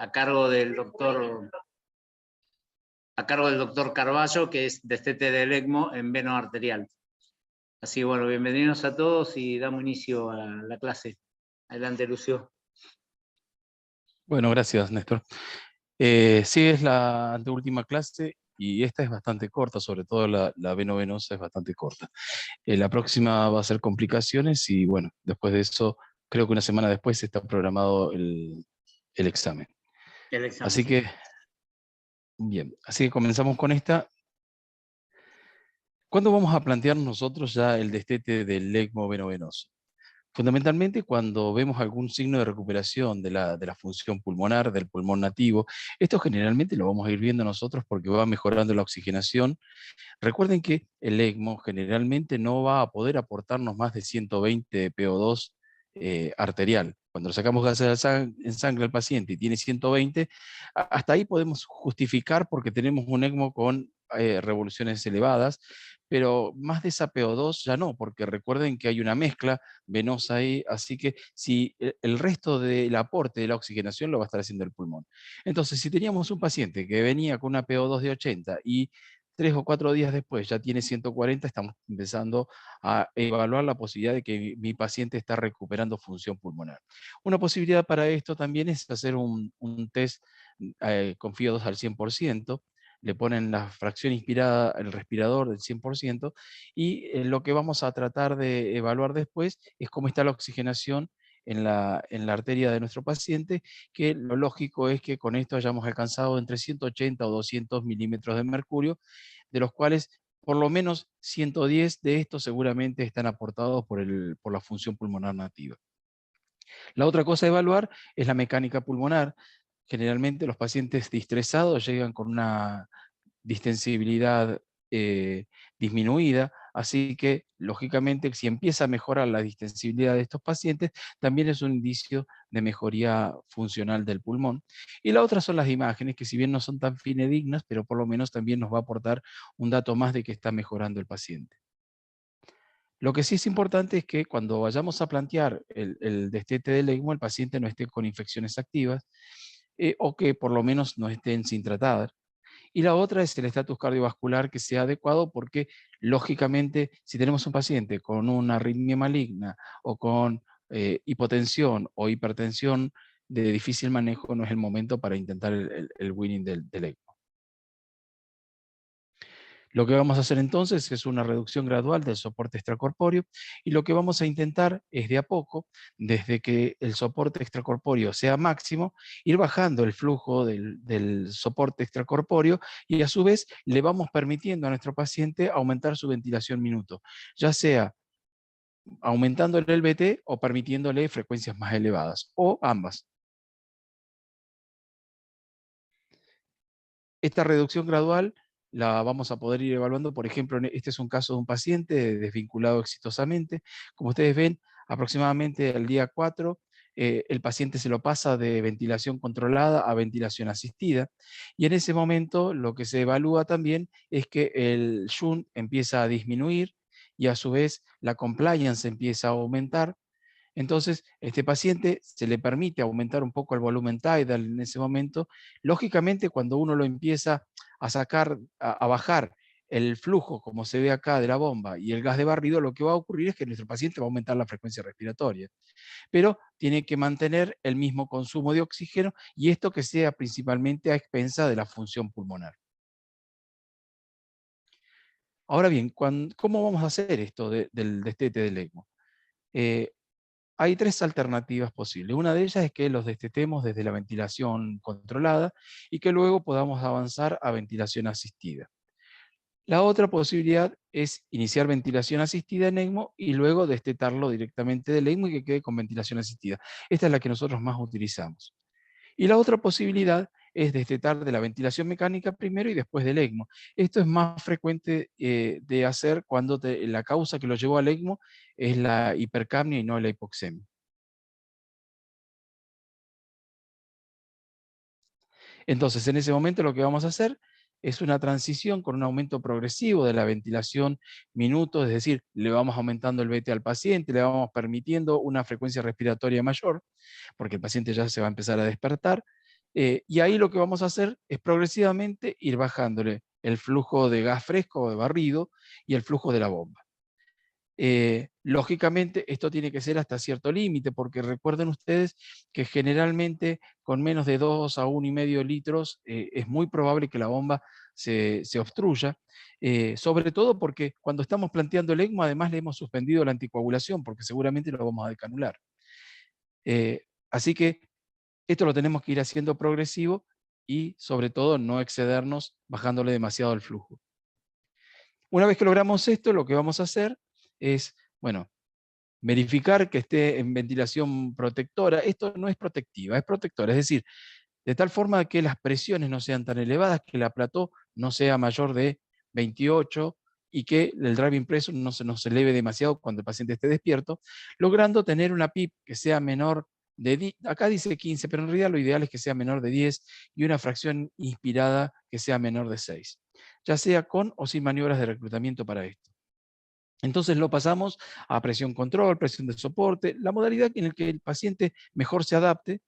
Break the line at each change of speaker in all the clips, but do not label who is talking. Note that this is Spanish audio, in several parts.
a cargo del doctor Carballo, que es destete del ECMO en veno arterial. Así que bueno, bienvenidos a todos y damos inicio a la clase. Adelante, Lucio.
Bueno, gracias, Néstor. Sí, es la anteúltima clase y esta es bastante corta, sobre todo la veno-venosa es bastante corta. La próxima va a ser complicaciones y bueno, después de eso, creo que una semana después está programado el examen.
El examen.
Así que, bien, así que comenzamos con esta. ¿Cuándo vamos a plantear nosotros ya el destete del ECMO veno-venoso? Fundamentalmente cuando vemos algún signo de recuperación de la función pulmonar, del pulmón nativo. Esto generalmente lo vamos a ir viendo nosotros porque va mejorando la oxigenación. Recuerden que el ECMO generalmente no va a poder aportarnos más de 120 de PO2 arterial. Cuando le sacamos gases en sangre al paciente y tiene 120, hasta ahí podemos justificar porque tenemos un ECMO con revoluciones elevadas, pero más de esa PO2 ya no, porque recuerden que hay una mezcla venosa ahí, así que si el resto del aporte de la oxigenación lo va a estar haciendo el pulmón. Entonces, si teníamos un paciente que venía con una PO2 de 80 y 3 o 4 días después ya tiene 140, estamos empezando a evaluar la posibilidad de que mi paciente está recuperando función pulmonar. Una posibilidad para esto también es hacer un test con FIO2 al 100%, le ponen la fracción inspirada al respirador del 100%, y lo que vamos a tratar de evaluar después es cómo está la oxigenación en la arteria de nuestro paciente, que lo lógico es que con esto hayamos alcanzado entre 180 o 200 milímetros de mercurio, de los cuales por lo menos 110 de estos seguramente están aportados por la función pulmonar nativa. La otra cosa a evaluar es la mecánica pulmonar. Generalmente los pacientes distresados llegan con una distensibilidad disminuida, así que lógicamente si empieza a mejorar la distensibilidad de estos pacientes, también es un indicio de mejoría funcional del pulmón. Y la otra son las imágenes, que si bien no son tan fidedignas, pero por lo menos también nos va a aportar un dato más de que está mejorando el paciente. Lo que sí es importante es que cuando vayamos a plantear el destete del ECMO, el paciente no esté con infecciones activas, o que por lo menos no estén sin tratar. Y la otra es el estatus cardiovascular que sea adecuado, porque lógicamente si tenemos un paciente con una arritmia maligna o con hipotensión o hipertensión de difícil manejo, no es el momento para intentar el winning del ECMO. Lo que vamos a hacer entonces es una reducción gradual del soporte extracorpóreo, y lo que vamos a intentar es de a poco, desde que el soporte extracorpóreo sea máximo, ir bajando el flujo del soporte extracorpóreo, y a su vez le vamos permitiendo a nuestro paciente aumentar su ventilación minuto, ya sea aumentándole el VT o permitiéndole frecuencias más elevadas, o ambas. Esta reducción gradual la vamos a poder ir evaluando. Por ejemplo, este es un caso de un paciente desvinculado exitosamente. Como ustedes ven, aproximadamente al día 4, el paciente se lo pasa de ventilación controlada a ventilación asistida, y en ese momento lo que se evalúa también es que el shunt empieza a disminuir y a su vez la compliance empieza a aumentar. Entonces, este paciente se le permite aumentar un poco el volumen tidal en ese momento. Lógicamente, cuando uno lo empieza a sacar, a bajar el flujo, como se ve acá, de la bomba y el gas de barrido, lo que va a ocurrir es que nuestro paciente va a aumentar la frecuencia respiratoria. Pero tiene que mantener el mismo consumo de oxígeno, y esto que sea principalmente a expensa de la función pulmonar. Ahora bien, ¿cómo vamos a hacer esto del destete del ECMO? Hay 3 alternativas posibles. Una de ellas es que los destetemos desde la ventilación controlada y que luego podamos avanzar a ventilación asistida. La otra posibilidad es iniciar ventilación asistida en ECMO y luego destetarlo directamente del ECMO y que quede con ventilación asistida. Esta es la que nosotros más utilizamos. Y la otra posibilidad es destetar de la ventilación mecánica primero y después del ECMO. Esto es más frecuente de hacer cuando la causa que lo llevó al ECMO es la hipercapnia y no la hipoxemia. Entonces, en ese momento lo que vamos a hacer es una transición con un aumento progresivo de la ventilación minutos, es decir, le vamos aumentando el VT al paciente, le vamos permitiendo una frecuencia respiratoria mayor, porque el paciente ya se va a empezar a despertar, Y ahí lo que vamos a hacer es progresivamente ir bajándole el flujo de gas fresco o de barrido y el flujo de la bomba. Lógicamente esto tiene que ser hasta cierto límite, porque recuerden ustedes que generalmente con menos de 2 a 1,5 litros es muy probable que la bomba se obstruya, sobre todo porque cuando estamos planteando el ECMO además le hemos suspendido la anticoagulación, porque seguramente lo vamos a decanular. Así que esto lo tenemos que ir haciendo progresivo y sobre todo no excedernos bajándole demasiado el flujo. Una vez que logramos esto, lo que vamos a hacer es, bueno, verificar que esté en ventilación protectora. Esto no es protectiva, es protectora, es decir, de tal forma que las presiones no sean tan elevadas, que la plató no sea mayor de 28 y que el driving pressure no se nos eleve demasiado cuando el paciente esté despierto, logrando tener una PIP que sea menor de 10, acá dice 15, pero en realidad lo ideal es que sea menor de 10 y una fracción inspirada que sea menor de 6, ya sea con o sin maniobras de reclutamiento para esto. Entonces lo pasamos a presión control, presión de soporte, la modalidad en la que el paciente mejor se adapte,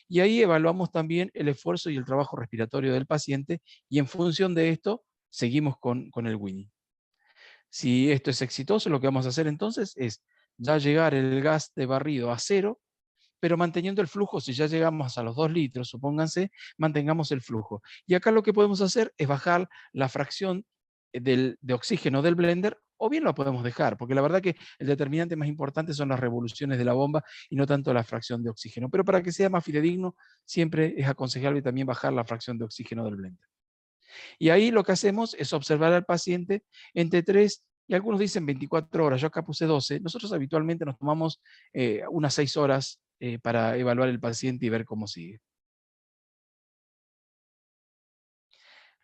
y ahí evaluamos también el esfuerzo y el trabajo respiratorio del paciente, y en función de esto seguimos con el Winnie. Si esto es exitoso, lo que vamos a hacer entonces es ya llegar el gas de barrido a 0, pero manteniendo el flujo. Si ya llegamos a los 2 litros, supónganse, mantengamos el flujo. Y acá lo que podemos hacer es bajar la fracción de oxígeno del blender, o bien lo podemos dejar, porque la verdad que el determinante más importante son las revoluciones de la bomba y no tanto la fracción de oxígeno. Pero para que sea más fidedigno, siempre es aconsejable también bajar la fracción de oxígeno del blender. Y ahí lo que hacemos es observar al paciente entre 3 y algunos dicen 24 horas, yo acá puse 12. Nosotros habitualmente nos tomamos unas 6 horas para evaluar el paciente y ver cómo sigue.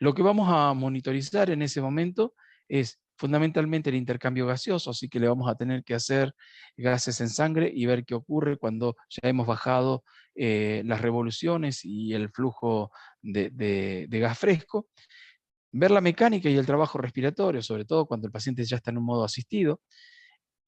Lo que vamos a monitorizar en ese momento es fundamentalmente el intercambio gaseoso, así que le vamos a tener que hacer gases en sangre y ver qué ocurre cuando ya hemos bajado las revoluciones y el flujo de gas fresco. Ver la mecánica y el trabajo respiratorio, sobre todo cuando el paciente ya está en un modo asistido,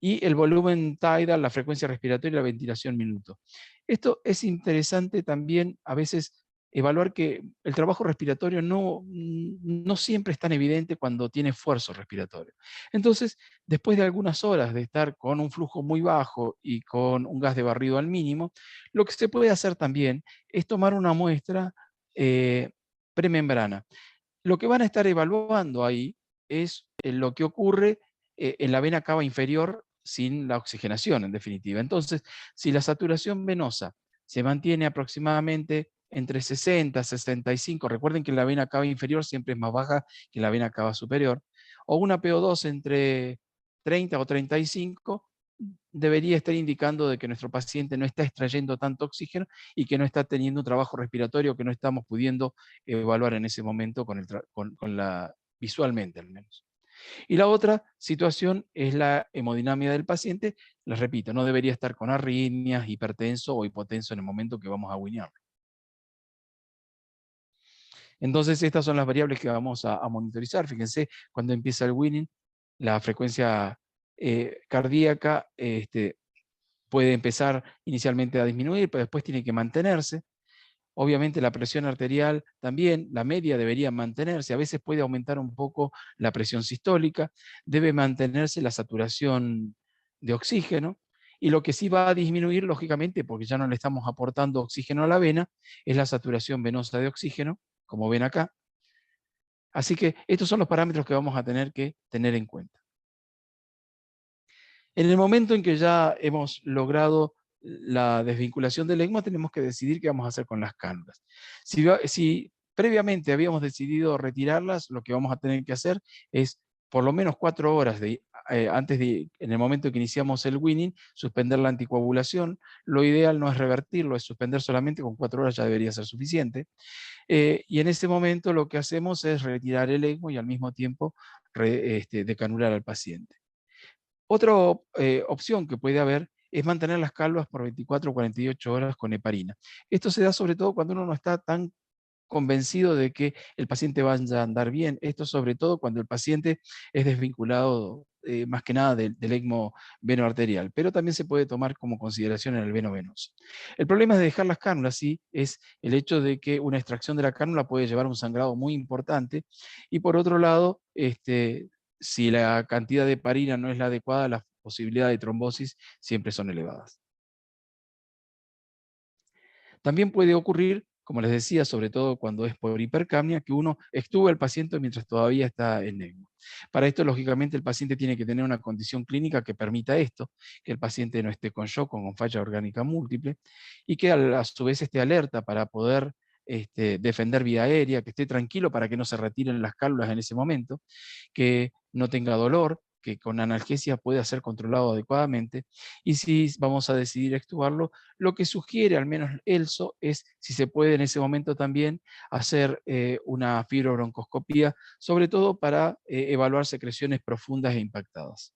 y el volumen tidal, la frecuencia respiratoria y la ventilación minuto. Esto es interesante también a veces evaluar que el trabajo respiratorio no siempre es tan evidente cuando tiene esfuerzo respiratorio. Entonces, después de algunas horas de estar con un flujo muy bajo y con un gas de barrido al mínimo, lo que se puede hacer también es tomar una muestra premembrana. Lo que van a estar evaluando ahí es lo que ocurre en la vena cava inferior sin la oxigenación, en definitiva. Entonces, si la saturación venosa se mantiene aproximadamente entre 60 y 65, recuerden que la vena cava inferior siempre es más baja que la vena cava superior, o una PO2 entre 30 o 35, debería estar indicando de que nuestro paciente no está extrayendo tanto oxígeno y que no está teniendo un trabajo respiratorio que no estamos pudiendo evaluar en ese momento visualmente al menos. Y la otra situación es la hemodinamia del paciente. Les repito, no debería estar con arritmias, hipertenso o hipotenso en el momento que vamos a winnearlo. Entonces estas son las variables que vamos a monitorizar. Fíjense, cuando empieza el winning, la frecuencia cardíaca puede empezar inicialmente a disminuir, pero después tiene que mantenerse. Obviamente la presión arterial también, la media debería mantenerse, a veces puede aumentar un poco la presión sistólica, debe mantenerse la saturación de oxígeno, y lo que sí va a disminuir, lógicamente, porque ya no le estamos aportando oxígeno a la vena, es la saturación venosa de oxígeno, como ven acá. Así que estos son los parámetros que vamos a tener que tener en cuenta. En el momento en que ya hemos logrado la desvinculación del ECMO, tenemos que decidir qué vamos a hacer con las cánulas. Si previamente habíamos decidido retirarlas, lo que vamos a tener que hacer es por lo menos 4 horas en el momento que iniciamos el winning, suspender la anticoagulación. Lo ideal no es revertirlo, es suspender solamente, con 4 horas ya debería ser suficiente. Y en ese momento lo que hacemos es retirar el ECMO y al mismo tiempo decanular al paciente. Otra opción que puede haber es mantener las calvas por 24 o 48 horas con heparina. Esto se da sobre todo cuando uno no está tan convencido de que el paciente vaya a andar bien. Esto sobre todo cuando el paciente es desvinculado más que nada del ECMO venoarterial, pero también se puede tomar como consideración en el veno venoso. El problema de dejar las cánulas, sí, es el hecho de que una extracción de la cánula puede llevar a un sangrado muy importante, y por otro lado, si la cantidad de heparina no es la adecuada, las posibilidades de trombosis siempre son elevadas. También puede ocurrir, como les decía, sobre todo cuando es por hipercapnia, que uno extuba al paciente mientras todavía está en ECMO. Para esto, lógicamente, el paciente tiene que tener una condición clínica que permita esto, que el paciente no esté con shock o con falla orgánica múltiple, y que a su vez esté alerta para poder defender vía aérea, que esté tranquilo para que no se retiren las cánulas en ese momento, que no tenga dolor, que con analgesia pueda ser controlado adecuadamente, y si vamos a decidir extubarlo, lo que sugiere al menos ELSO es si se puede en ese momento también hacer una fibrobroncoscopía, sobre todo para evaluar secreciones profundas e impactadas.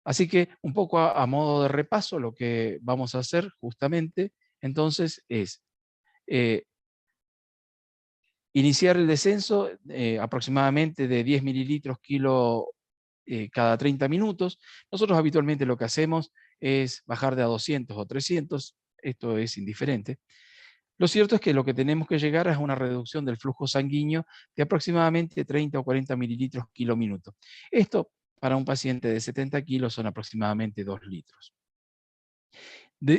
Así que un poco a modo de repaso, lo que vamos a hacer justamente entonces es iniciar el descenso aproximadamente de 10 mililitros kilo cada 30 minutos. Nosotros habitualmente lo que hacemos es bajar de a 200 o 300, esto es indiferente. Lo cierto es que lo que tenemos que llegar es a una reducción del flujo sanguíneo de aproximadamente 30 o 40 mililitros kilo minuto. Esto para un paciente de 70 kilos son aproximadamente 2 litros.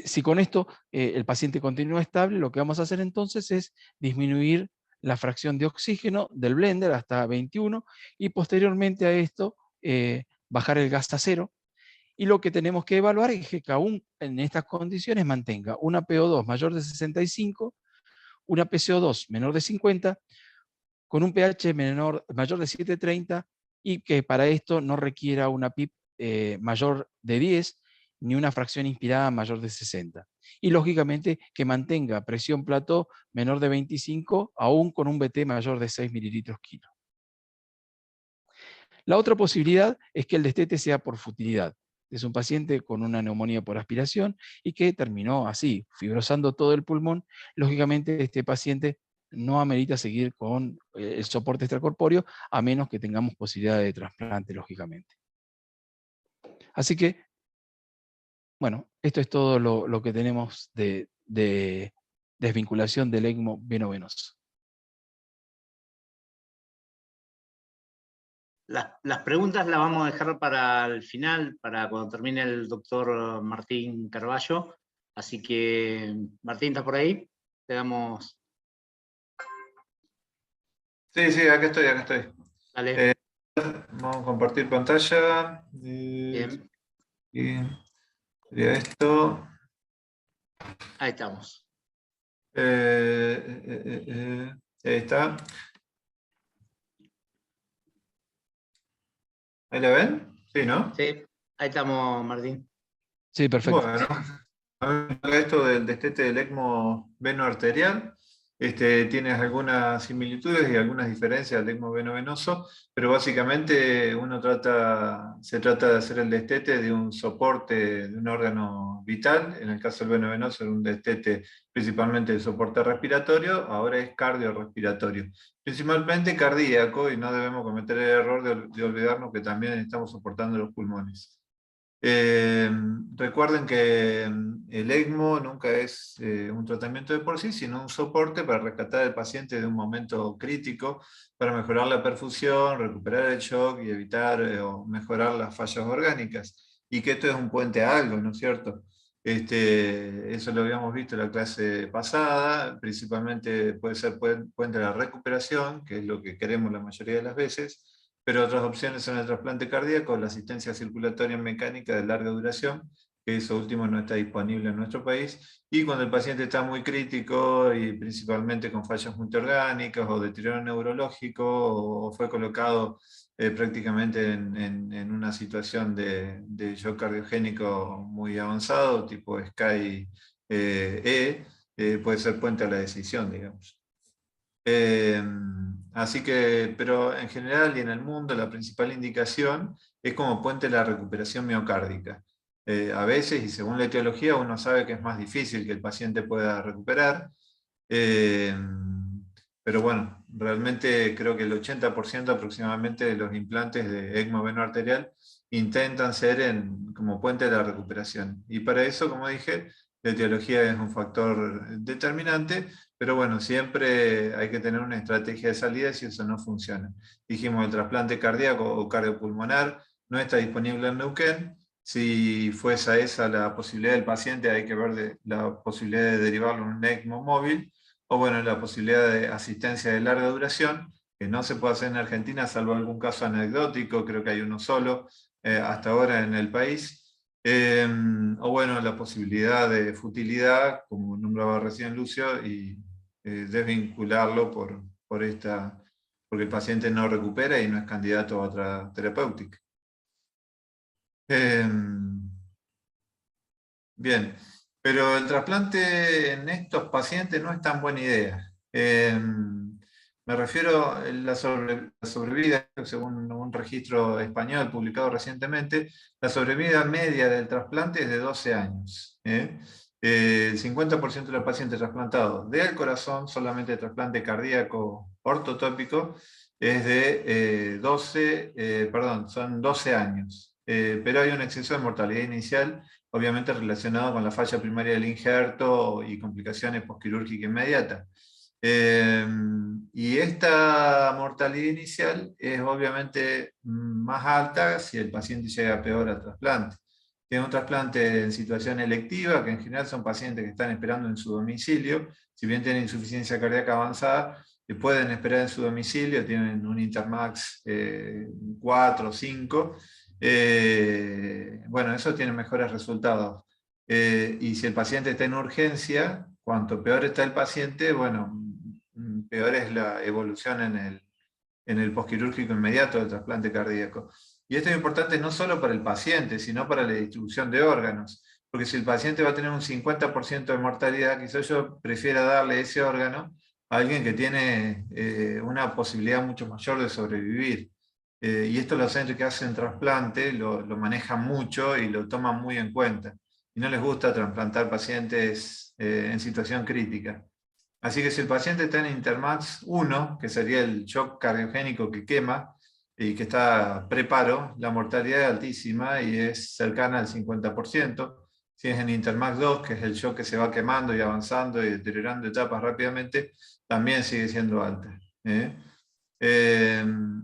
Si con esto el paciente continúa estable, lo que vamos a hacer entonces es disminuir la fracción de oxígeno del blender hasta 21 y posteriormente a esto bajar el gas a 0. Y lo que tenemos que evaluar es que aún en estas condiciones mantenga una PO2 mayor de 65, una PCO2 menor de 50, con un pH mayor de 730, y que para esto no requiera una PIP mayor de 10, ni una fracción inspirada mayor de 60. Y lógicamente que mantenga presión plató menor de 25, aún con un BT mayor de 6 mililitros kilo. La otra posibilidad es que el destete sea por futilidad. Es un paciente con una neumonía por aspiración y que terminó así, fibrosando todo el pulmón. Lógicamente este paciente no amerita seguir con el soporte extracorpóreo, a menos que tengamos posibilidad de trasplante, lógicamente. Así que, bueno, esto es todo lo que tenemos de desvinculación del ECMO veno-venoso.
Las preguntas las vamos a dejar para el final, para cuando termine el doctor Martín Carballo. Así que, Martín, ¿está por ahí? Te damos...
Sí, acá estoy.
Dale.
Vamos a compartir pantalla.
Bien.
Y sería esto.
Ahí estamos.
Ahí está. ¿Ahí la ven? Sí, ¿no?
Sí, ahí estamos, Martín.
Sí, perfecto.
Bueno, esto del destete del ECMO venoarterial. Tienes algunas similitudes y algunas diferencias del ECMO veno-venoso, pero básicamente se trata de hacer el destete de un soporte de un órgano vital. En el caso del veno-venoso era un destete principalmente de soporte respiratorio, ahora es cardiorrespiratorio. Principalmente cardíaco, y no debemos cometer el error de olvidarnos que también estamos soportando los pulmones. Recuerden que el ECMO nunca es un tratamiento de por sí, sino un soporte para rescatar al paciente de un momento crítico, para mejorar la perfusión, recuperar el shock y evitar o mejorar las fallas orgánicas. Y que esto es un puente a algo, ¿no es cierto? Eso lo habíamos visto en la clase pasada, principalmente puede ser puente a la recuperación, que es lo que queremos la mayoría de las veces, pero otras opciones son el trasplante cardíaco, la asistencia circulatoria mecánica de larga duración, que eso último no está disponible en nuestro país, y cuando el paciente está muy crítico y principalmente con fallas multiorgánicas o deterioro neurológico, o fue colocado prácticamente en una situación de shock cardiogénico muy avanzado, tipo SCAI puede ser puente a la decisión, digamos. Así que, pero en general y en el mundo la principal indicación es como puente a la recuperación miocárdica. A veces, y según la etiología, uno sabe que es más difícil que el paciente pueda recuperar, Pero bueno, realmente creo que el 80% aproximadamente de los implantes de ECMO venoarterial intentan ser como puente de la recuperación. Y para eso, como dije, la etiología es un factor determinante, pero bueno, siempre hay que tener una estrategia de salida si eso no funciona. Dijimos, el trasplante cardíaco o cardiopulmonar no está disponible en Neuquén. Si fuese esa la posibilidad del paciente, hay que ver la posibilidad de derivarlo en un ECMO móvil, o bueno, la posibilidad de asistencia de larga duración, que no se puede hacer en Argentina, salvo algún caso anecdótico, creo que hay uno solo hasta ahora en el país. O bueno, la posibilidad de futilidad, como nombraba recién Lucio, y desvincularlo porque el paciente no recupera y no es candidato a otra terapéutica. Bien, pero el trasplante en estos pacientes no es tan buena idea. Me refiero a la sobrevida, según un registro español publicado recientemente, la sobrevida media del trasplante es de 12 años. El 50% de los pacientes trasplantados del corazón, solamente de trasplante cardíaco ortotópico, es de son 12 años. Pero hay un exceso de mortalidad inicial, obviamente relacionado con la falla primaria del injerto y complicaciones posquirúrgicas inmediatas. Y esta mortalidad inicial es obviamente más alta si el paciente llega peor al trasplante. Tiene un trasplante en situación electiva, que en general son pacientes que están esperando en su domicilio, si bien tienen insuficiencia cardíaca avanzada, pueden esperar en su domicilio, tienen un Intermax 4 o 5, bueno, eso tiene mejores resultados. Y si el paciente está en urgencia, cuanto peor está el paciente, bueno, peor es la evolución en el posquirúrgico inmediato del trasplante cardíaco. Y esto es importante no solo para el paciente, sino para la distribución de órganos. Porque si el paciente va a tener un 50% de mortalidad, quizás yo prefiera darle ese órgano a alguien que tiene una posibilidad mucho mayor de sobrevivir. Y esto los centros que hacen trasplante lo manejan mucho y lo toman muy en cuenta. Y no les gusta trasplantar pacientes en situación crítica. Así que si el paciente está en Intermax 1, que sería el shock cardiogénico que quema y que está preparo, la mortalidad es altísima y es cercana al 50%. Si es en Intermax 2, que es el shock que se va quemando y avanzando y deteriorando etapas rápidamente, también sigue siendo alta.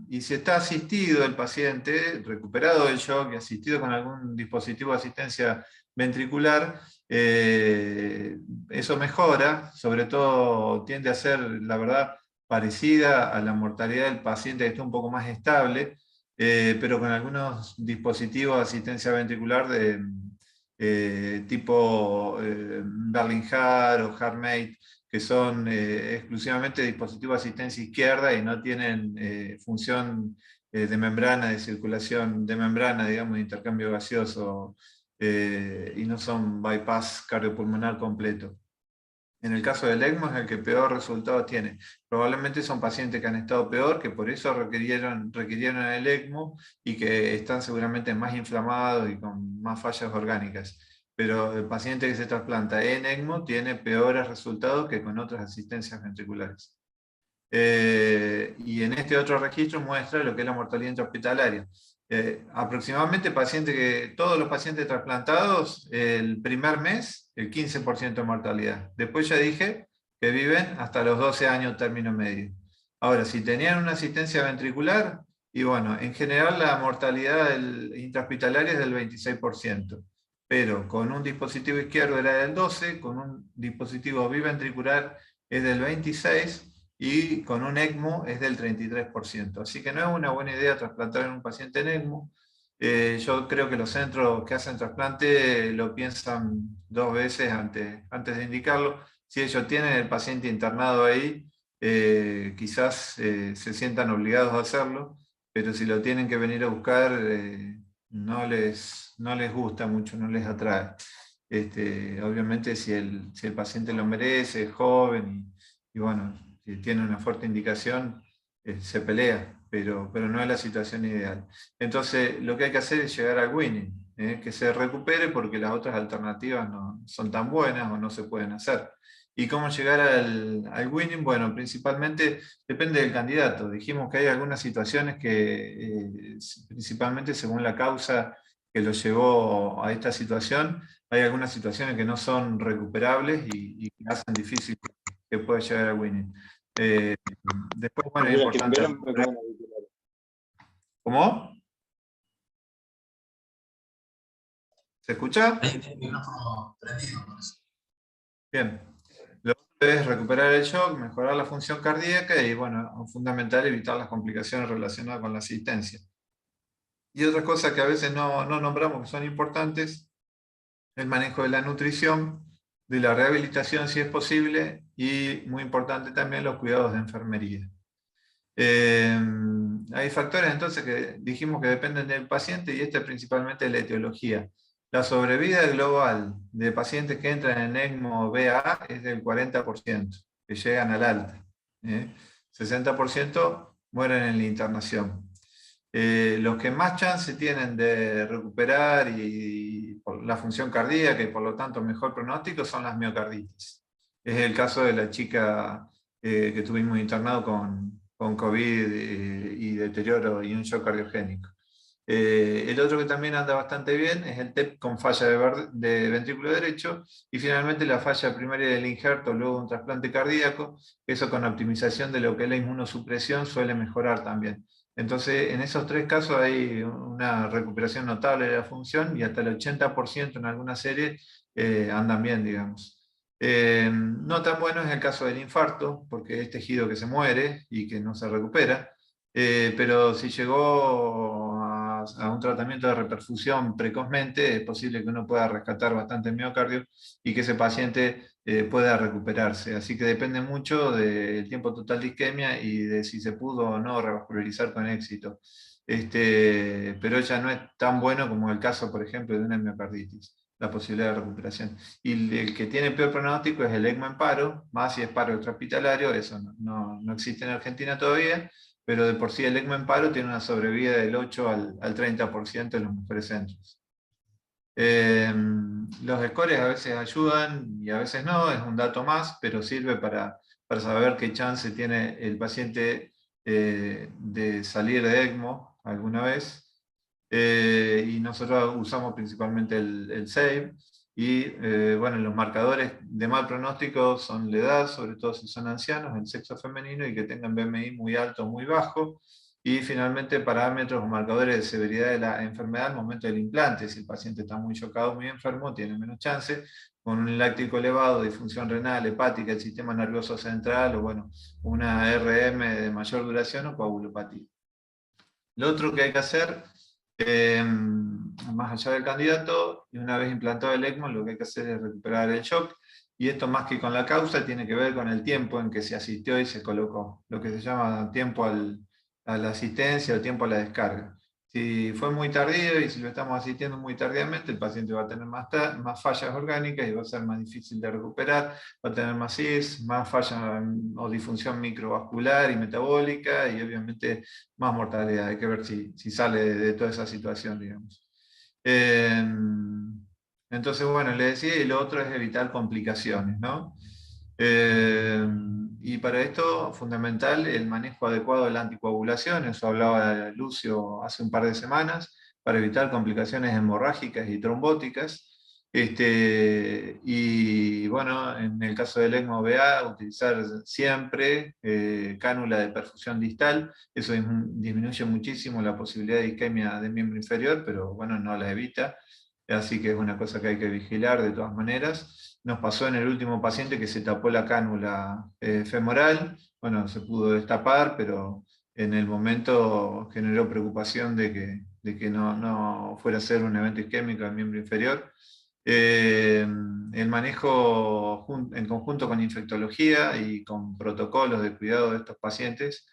Y si está asistido el paciente, recuperado del shock y asistido con algún dispositivo de asistencia ventricular, eso mejora, sobre todo tiende a ser, la verdad, parecida a la mortalidad del paciente que está un poco más estable, pero con algunos dispositivos de asistencia ventricular de tipo Berlin-Hart o HeartMate, que son exclusivamente dispositivos de asistencia izquierda y no tienen función de membrana, de circulación de membrana, digamos, de intercambio gaseoso, y no son bypass cardiopulmonar completo. En el caso del ECMO es el que peor resultados tiene. Probablemente son pacientes que han estado peor, que por eso requirieron el ECMO y que están seguramente más inflamados y con más fallas orgánicas. Pero el paciente que se trasplanta en ECMO tiene peores resultados que con otras asistencias ventriculares. Y en este otro registro muestra lo que es la mortalidad intrahospitalaria. Aproximadamente todos los pacientes trasplantados, el primer mes, el 15% de mortalidad. Después ya dije que viven hasta los 12 años término medio. Ahora, si tenían una asistencia ventricular, y bueno, en general la mortalidad intrahospitalaria es del 26%, pero con un dispositivo izquierdo era del 12%, con un dispositivo biventricular es del 26%, y con un ECMO es del 33%. Así que no es una buena idea trasplantar en un paciente en ECMO. Yo creo que los centros que hacen trasplante lo piensan 2 veces antes de indicarlo. Si ellos tienen el paciente internado ahí, quizás se sientan obligados a hacerlo, pero si lo tienen que venir a buscar, no les gusta mucho, no les atrae. Obviamente si el paciente lo merece, es joven y bueno, si tiene una fuerte indicación, se pelea, pero no es la situación ideal. Entonces, lo que hay que hacer es llegar al winning, que se recupere porque las otras alternativas no son tan buenas o no se pueden hacer. ¿Y cómo llegar al winning? Bueno, principalmente depende del candidato. Dijimos que hay algunas situaciones que, principalmente según la causa que lo llevó a esta situación, hay algunas situaciones que no son recuperables y que hacen difícil que pueda llegar al winning. Después, bueno, es importante. ¿Cómo? ¿Se escucha? Bien. Lo otro es recuperar el shock, mejorar la función cardíaca y, bueno, fundamental, evitar las complicaciones relacionadas con la asistencia. Y otra cosa que a veces no nombramos que son importantes, el manejo de la nutrición, de la rehabilitación si es posible, y muy importante también los cuidados de enfermería. Hay factores entonces que dijimos que dependen del paciente y este es principalmente la etiología. La sobrevida global de pacientes que entran en ECMO BA es del 40%, que llegan al alta. 60% mueren en la internación. Los que más chance tienen de recuperar y por la función cardíaca y por lo tanto mejor pronóstico son las miocarditis. Es el caso de la chica que tuvimos internado con COVID y deterioro y un shock cardiogénico. El otro que también anda bastante bien es el TEP con falla de ventrículo derecho y finalmente la falla primaria del injerto luego de un trasplante cardíaco. Eso con optimización de lo que es la inmunosupresión suele mejorar también. Entonces, en esos tres casos hay una recuperación notable de la función y hasta el 80% en algunas series andan bien, digamos. No tan bueno es el caso del infarto, porque es tejido que se muere y que no se recupera, pero si llegó a un tratamiento de reperfusión precozmente, es posible que uno pueda rescatar bastante miocardio y que ese paciente pueda recuperarse. Así que depende mucho del tiempo total de isquemia y de si se pudo o no revascularizar con éxito. Pero ya no es tan bueno como el caso, por ejemplo, de una miocarditis, la posibilidad de recuperación. Y el que tiene peor pronóstico es el ECMO en paro, más si es paro extrahospitalario, eso no existe en Argentina todavía, pero de por sí el ECMO en paro tiene una sobrevida del 8 al 30% en los mejores centros. Los scores a veces ayudan y a veces no, es un dato más, pero sirve para saber qué chance tiene el paciente de salir de ECMO alguna vez. Y nosotros usamos principalmente el SAVE. Y bueno, los marcadores de mal pronóstico son la edad, sobre todo si son ancianos, el sexo femenino y que tengan BMI muy alto o muy bajo. Y finalmente parámetros o marcadores de severidad de la enfermedad al momento del implante. Si el paciente está muy chocado, muy enfermo, tiene menos chance. Con un láctico elevado, disfunción renal, hepática, el sistema nervioso central, o bueno, una RM de mayor duración o coagulopatía. Lo otro que hay que hacer, más allá del candidato, y una vez implantado el ECMO, lo que hay que hacer es recuperar el shock, y esto más que con la causa tiene que ver con el tiempo en que se asistió y se colocó, lo que se llama tiempo a la asistencia o tiempo a la descarga. Si fue muy tardío y si lo estamos asistiendo muy tardíamente, el paciente va a tener más fallas orgánicas y va a ser más difícil de recuperar, va a tener más CIS, más falla o disfunción microvascular y metabólica y obviamente más mortalidad. Hay que ver si sale de toda esa situación, digamos. Entonces, bueno, le decía, y lo otro es evitar complicaciones, ¿no? Y para esto, fundamental, el manejo adecuado de la anticoagulación, eso hablaba Lucio hace un par de semanas, para evitar complicaciones hemorrágicas y trombóticas. Y bueno, en el caso del ECMO BA, utilizar siempre cánula de perfusión distal, eso disminuye muchísimo la posibilidad de isquemia del miembro inferior, pero bueno, no la evita, así que es una cosa que hay que vigilar de todas maneras. Nos pasó en el último paciente que se tapó la cánula femoral, bueno, se pudo destapar, pero en el momento generó preocupación de que no fuera a ser un evento isquémico del miembro inferior. El manejo en conjunto con infectología y con protocolos de cuidado de estos pacientes,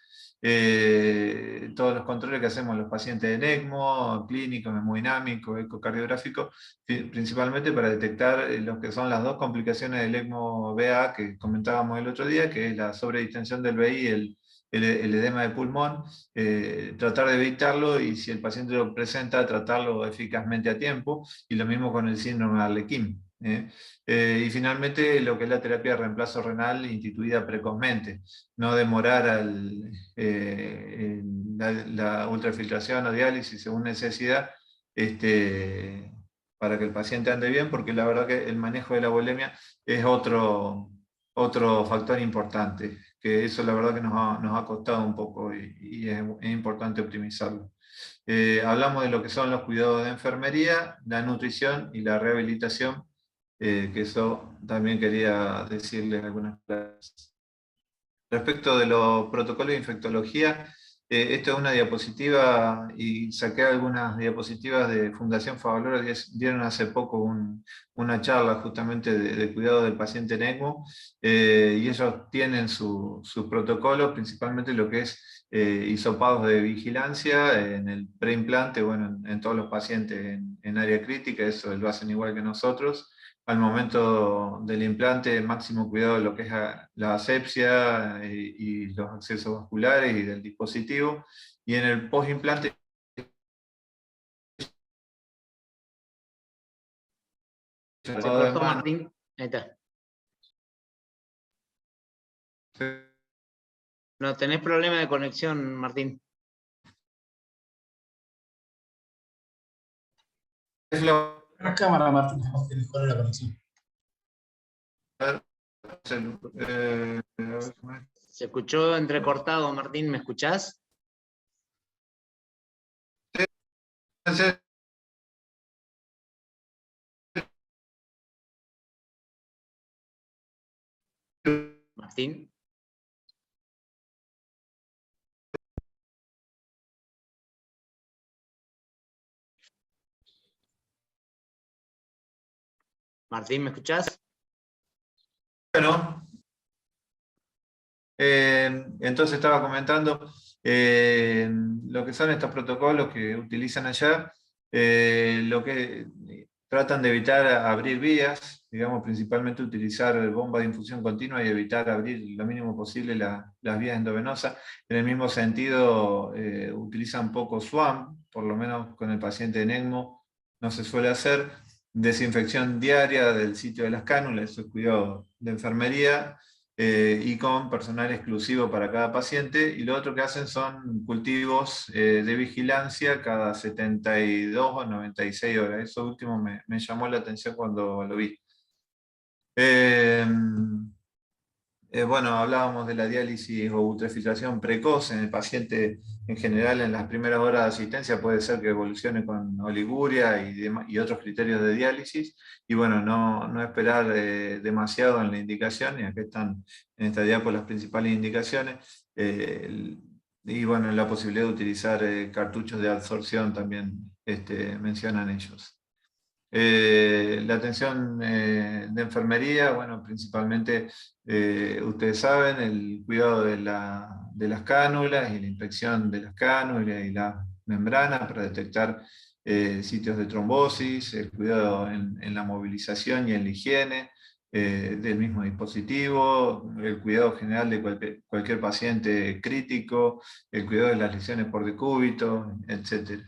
todos los controles que hacemos los pacientes en ECMO, clínico, hemodinámico, ecocardiográfico, principalmente para detectar lo que son las dos complicaciones del ECMO BA que comentábamos el otro día, que es la sobredistensión del BI y el edema de pulmón, tratar de evitarlo y si el paciente lo presenta, tratarlo eficazmente a tiempo, y lo mismo con el síndrome de Arlequín. Y finalmente lo que es la terapia de reemplazo renal instituida precozmente, no demorar la ultrafiltración o diálisis según necesidad, para que el paciente ande bien, porque la verdad que el manejo de la bulimia es otro factor importante, que eso la verdad que nos ha costado un poco y es importante optimizarlo. Hablamos de lo que son los cuidados de enfermería, la nutrición y la rehabilitación, que eso también quería decirles algunas palabras. Respecto de los protocolos de infectología, esto es una diapositiva y saqué algunas diapositivas de Fundación Favaloro, que dieron hace poco una charla justamente de cuidado del paciente en ECMO, y ellos tienen sus protocolos, principalmente lo que es hisopados de vigilancia en el preimplante, bueno, en todos los pacientes en área crítica, eso lo hacen igual que nosotros. Al momento del implante, máximo cuidado de lo que es la asepsia y los accesos vasculares y del dispositivo. Y en el postimplante,
Se cortó, Martín. Ahí está. No, tenés problema de conexión, Martín.
Es lo...
La cámara, Martín, que mejora la conexión.
Se escuchó entrecortado, Martín, ¿me escuchás? Martín. Martín, ¿me escuchás?
Bueno, entonces estaba comentando lo que son estos protocolos que utilizan allá, lo que tratan de evitar abrir vías, digamos, principalmente utilizar bomba de infusión continua y evitar abrir lo mínimo posible las vías endovenosas. En el mismo sentido, utilizan poco SWAM, por lo menos con el paciente en ECMO no se suele hacer. Desinfección diaria del sitio de las cánulas, eso es cuidado de enfermería, y con personal exclusivo para cada paciente. Y lo otro que hacen son cultivos de vigilancia cada 72 o 96 horas. Eso último me llamó la atención cuando lo vi. Bueno, hablábamos de la diálisis o ultrafiltración precoz en el paciente en general. En las primeras horas de asistencia puede ser que evolucione con oliguria y otros criterios de diálisis, y bueno, no esperar demasiado en la indicación, y aquí están en esta diapo las principales indicaciones, y bueno, la posibilidad de utilizar cartuchos de absorción también mencionan ellos. La atención de enfermería, bueno, principalmente, ustedes saben, el cuidado de las cánulas y la inspección de las cánulas y las membranas para detectar sitios de trombosis, el cuidado en la movilización y en la higiene del mismo dispositivo, el cuidado general de cualquier paciente crítico, el cuidado de las lesiones por decúbito, etc.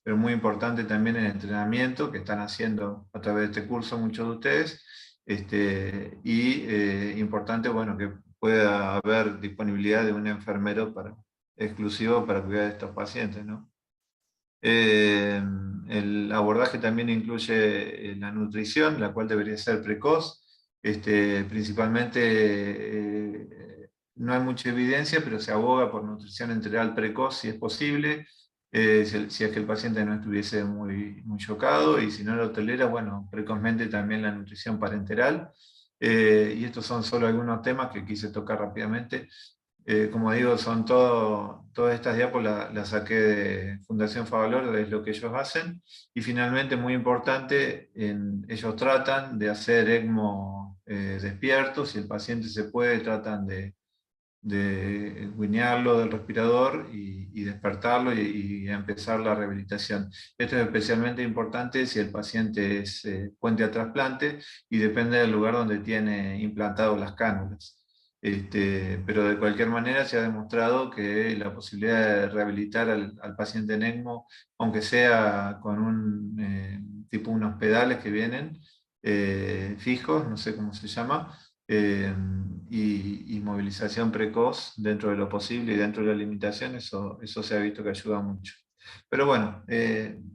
Pero muy importante también el entrenamiento que están haciendo a través de este curso muchos de ustedes, importante, bueno, que pueda haber disponibilidad de un enfermero exclusivo para cuidar de estos pacientes, ¿no? El abordaje también incluye la nutrición, la cual debería ser precoz. Principalmente no hay mucha evidencia, pero se aboga por nutrición enteral precoz si es posible, si es que el paciente no estuviese muy chocado, y si no lo tolera, bueno, precozmente también la nutrición parenteral. Y estos son solo algunos temas que quise tocar rápidamente. Como digo, son todas estas diapos las saqué de Fundación Favaloro, es lo que ellos hacen. Y finalmente, muy importante, ellos tratan de hacer ECMO despierto. Si el paciente se puede, tratan de guiñarlo del respirador y despertarlo y empezar la rehabilitación. Esto es especialmente importante si el paciente es puente a trasplante y depende del lugar donde tiene implantado las cánulas. Pero de cualquier manera se ha demostrado que la posibilidad de rehabilitar al paciente en ECMO, aunque sea con tipo unos pedales que vienen, fijos, no sé cómo se llama, y movilización precoz dentro de lo posible y dentro de la limitación, eso se ha visto que ayuda mucho. Pero bueno,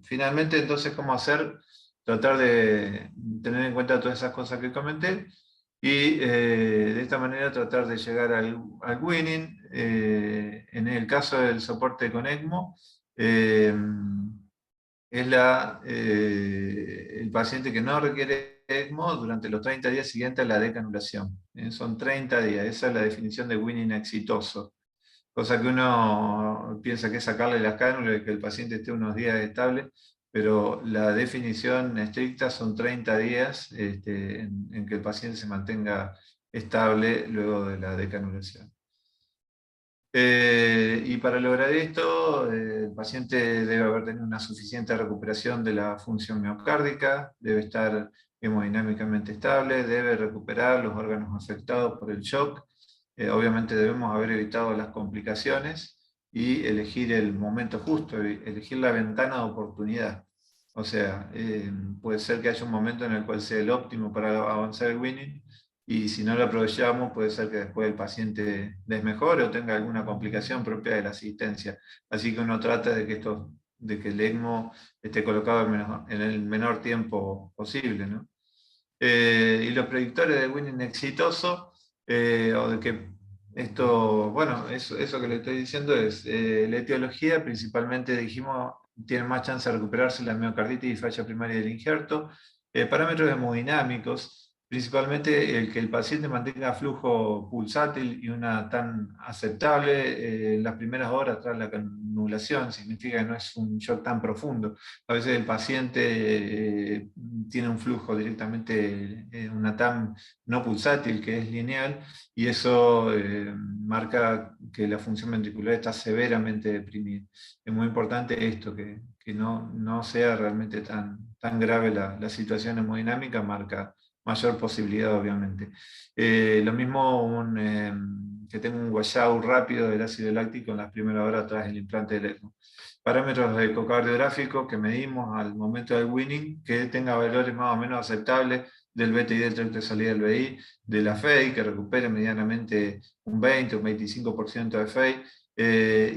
finalmente entonces, ¿cómo hacer? Tratar de tener en cuenta todas esas cosas que comenté y de esta manera tratar de llegar al winning. En el caso del soporte con ECMO, es el paciente que no requiere ECMO durante los 30 días siguientes a la decanulación. Son 30 días, esa es la definición de winning exitoso. Cosa que uno piensa que es sacarle las cánulas y que el paciente esté unos días estable, pero la definición estricta son 30 días en que el paciente se mantenga estable luego de la decanulación. Y para lograr esto, el paciente debe haber tenido una suficiente recuperación de la función miocárdica, debe estar hemodinámicamente estable, debe recuperar los órganos afectados por el shock. Obviamente debemos haber evitado las complicaciones y elegir el momento justo, elegir la ventana de oportunidad. O sea, puede ser que haya un momento en el cual sea el óptimo para avanzar el winning, y si no lo aprovechamos, puede ser que después el paciente desmejore o tenga alguna complicación propia de la asistencia. Así que uno trata de que el ECMO esté colocado en el menor tiempo posible, ¿no? Y los predictores de winning exitoso, o de que esto, bueno, eso que le estoy diciendo es la etiología, principalmente dijimos, tiene más chance de recuperarse la miocarditis y falla primaria del injerto. Parámetros hemodinámicos, principalmente el que el paciente mantenga flujo pulsátil y una TAN aceptable en las primeras horas tras la canulación, significa que no es un shock tan profundo. A veces el paciente tiene un flujo directamente, una TAM no pulsátil, que es lineal, y eso marca que la función ventricular está severamente deprimida. Es muy importante esto, que no sea realmente tan grave la situación hemodinámica, marca mayor posibilidad, obviamente. Lo mismo que tenga un washout rápido del ácido láctico en las primeras horas tras el implante del ECMO. Parámetros ecocardiográficos que medimos al momento del winning, que tenga valores más o menos aceptables del BTI del tracto de salida del VI, de la FEI, que recupere medianamente un 20 o un 25% de FEI,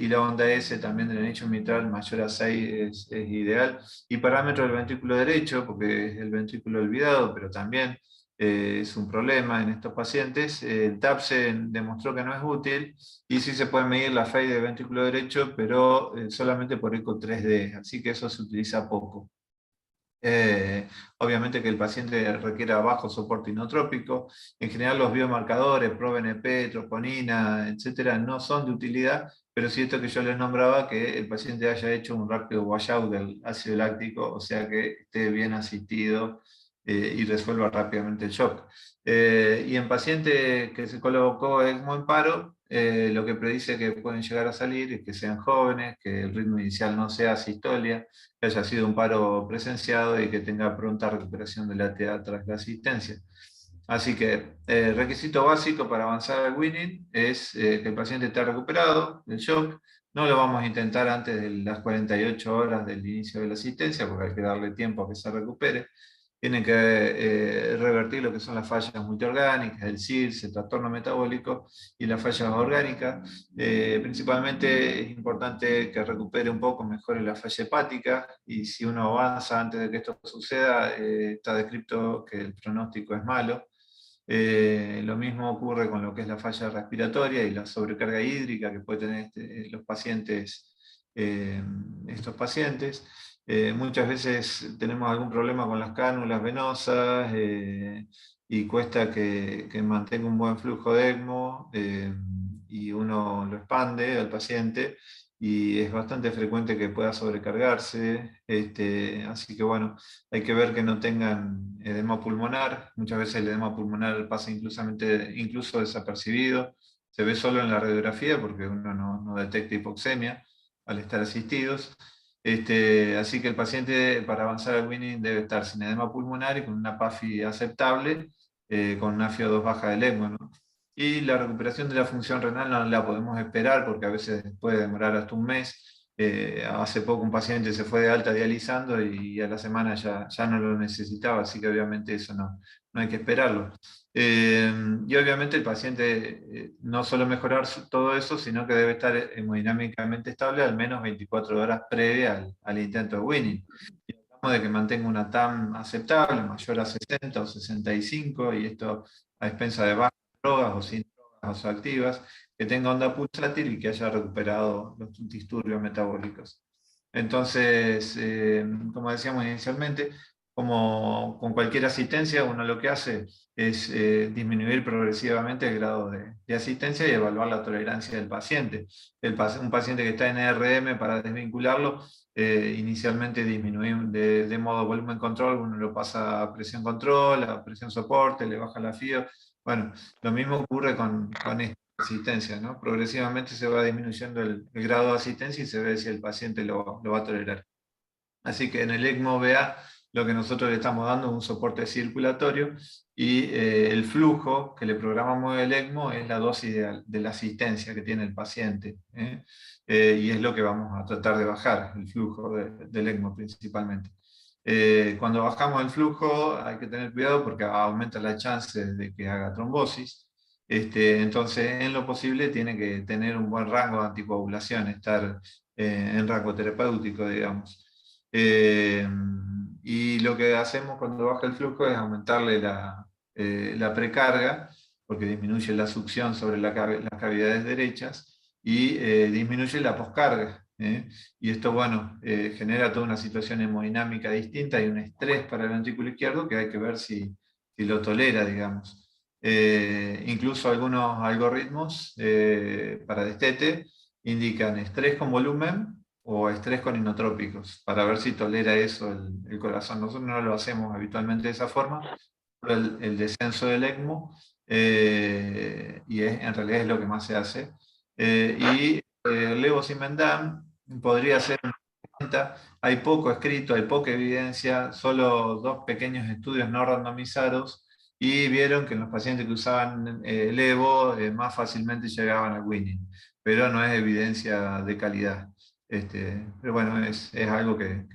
y la onda S también del anillo mitral mayor a 6 es ideal. Y parámetros del ventrículo derecho, porque es el ventrículo olvidado, pero también es un problema en estos pacientes. El TAPSE demostró que no es útil, y sí se puede medir la FEI del ventrículo derecho, pero solamente por eco 3D, así que eso se utiliza poco. Obviamente que el paciente requiera bajo soporte inotrópico. En general los biomarcadores, ProBNP, troponina, etcétera, no son de utilidad, pero sí esto que yo les nombraba, que el paciente haya hecho un rápido washout del ácido láctico, o sea que esté bien asistido y resuelva rápidamente el shock. Y en paciente que se colocó ECMO en paro, lo que predice que pueden llegar a salir es que sean jóvenes, que el ritmo inicial no sea sistolia, que haya sido un paro presenciado y que tenga pronta recuperación de la TA tras la asistencia. Así que requisito básico para avanzar al winning es que el paciente esté recuperado del shock. No lo vamos a intentar antes de las 48 horas del inicio de la asistencia, porque hay que darle tiempo a que se recupere. Tienen que revertir lo que son las fallas multiorgánicas, el CIRS, el trastorno metabólico y las fallas orgánicas. Principalmente es importante que recupere un poco, mejore la falla hepática, y si uno avanza antes de que esto suceda, está descrito que el pronóstico es malo. Lo mismo ocurre con lo que es la falla respiratoria y la sobrecarga hídrica que pueden tener los pacientes, estos pacientes. Muchas veces tenemos algún problema con las cánulas venosas y cuesta que mantenga un buen flujo de ECMO, y uno lo expande al paciente y es bastante frecuente que pueda sobrecargarse. Así que bueno, hay que ver que no tengan edema pulmonar. Muchas veces el edema pulmonar pasa incluso desapercibido, se ve solo en la radiografía porque uno no detecta hipoxemia al estar asistidos. Así que el paciente para avanzar al winning debe estar sin edema pulmonar y con una PAFI aceptable, con una FiO2 baja del ECMO, ¿no? Y la recuperación de la función renal no la podemos esperar porque a veces puede demorar hasta un mes. Hace poco un paciente se fue de alta dializando y a la semana ya no lo necesitaba, así que obviamente eso no hay que esperarlo. Y obviamente el paciente no solo mejorar todo eso, sino que debe estar hemodinámicamente estable al menos 24 horas previa al intento de weaning. Y tratamos de que mantenga una TAM aceptable, mayor a 60 o 65, y esto a expensa de bajas drogas o sin drogas activas, que tenga onda pulsátil y que haya recuperado los disturbios metabólicos. Entonces, como decíamos inicialmente, como con cualquier asistencia, uno lo que hace es disminuir progresivamente el grado de asistencia y evaluar la tolerancia del paciente. Un paciente que está en ERM, para desvincularlo, inicialmente disminuir de modo volumen control, uno lo pasa a presión control, a presión soporte, le baja la FIO. Bueno, lo mismo ocurre con esta asistencia, ¿no? Progresivamente se va disminuyendo el grado de asistencia y se ve si el paciente lo va a tolerar. Así que en el ECMO-VA lo que nosotros le estamos dando es un soporte circulatorio, y el flujo que le programamos del ECMO es la dosis de la asistencia que tiene el paciente, y es lo que vamos a tratar de bajar, el flujo del ECMO principalmente. Cuando bajamos el flujo hay que tener cuidado porque aumenta la chance de que haga trombosis. Entonces, en lo posible tiene que tener un buen rango de anticoagulación, estar en rango terapéutico, digamos. Y lo que hacemos cuando baja el flujo es aumentarle la precarga, porque disminuye la succión sobre las cavidades derechas, y disminuye la poscarga. Y esto, bueno, genera toda una situación hemodinámica distinta y un estrés para el ventrículo izquierdo que hay que ver si lo tolera, digamos. Incluso algunos algoritmos para destete indican estrés con volumen o estrés con inotrópicos, para ver si tolera eso el corazón. Nosotros no lo hacemos habitualmente de esa forma, pero el descenso del ECMO, y en realidad es lo que más se hace. Y levosimendan podría ser una herramienta. Hay poco escrito, hay poca evidencia, solo 2 pequeños estudios no randomizados, y vieron que en los pacientes que usaban levo más fácilmente llegaban al weaning, pero no es evidencia de calidad. Pero bueno, es algo que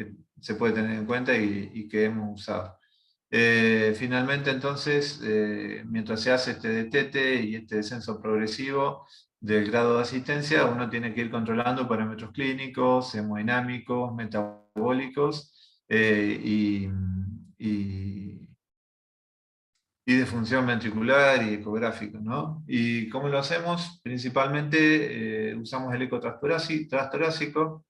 se puede tener en cuenta y que hemos usado. Finalmente, entonces, mientras se hace este destete y este descenso progresivo del grado de asistencia, uno tiene que ir controlando parámetros clínicos, hemodinámicos, metabólicos, y de función ventricular y ecográfica, ¿no? ¿Y cómo lo hacemos? Principalmente usamos el eco transtorácico.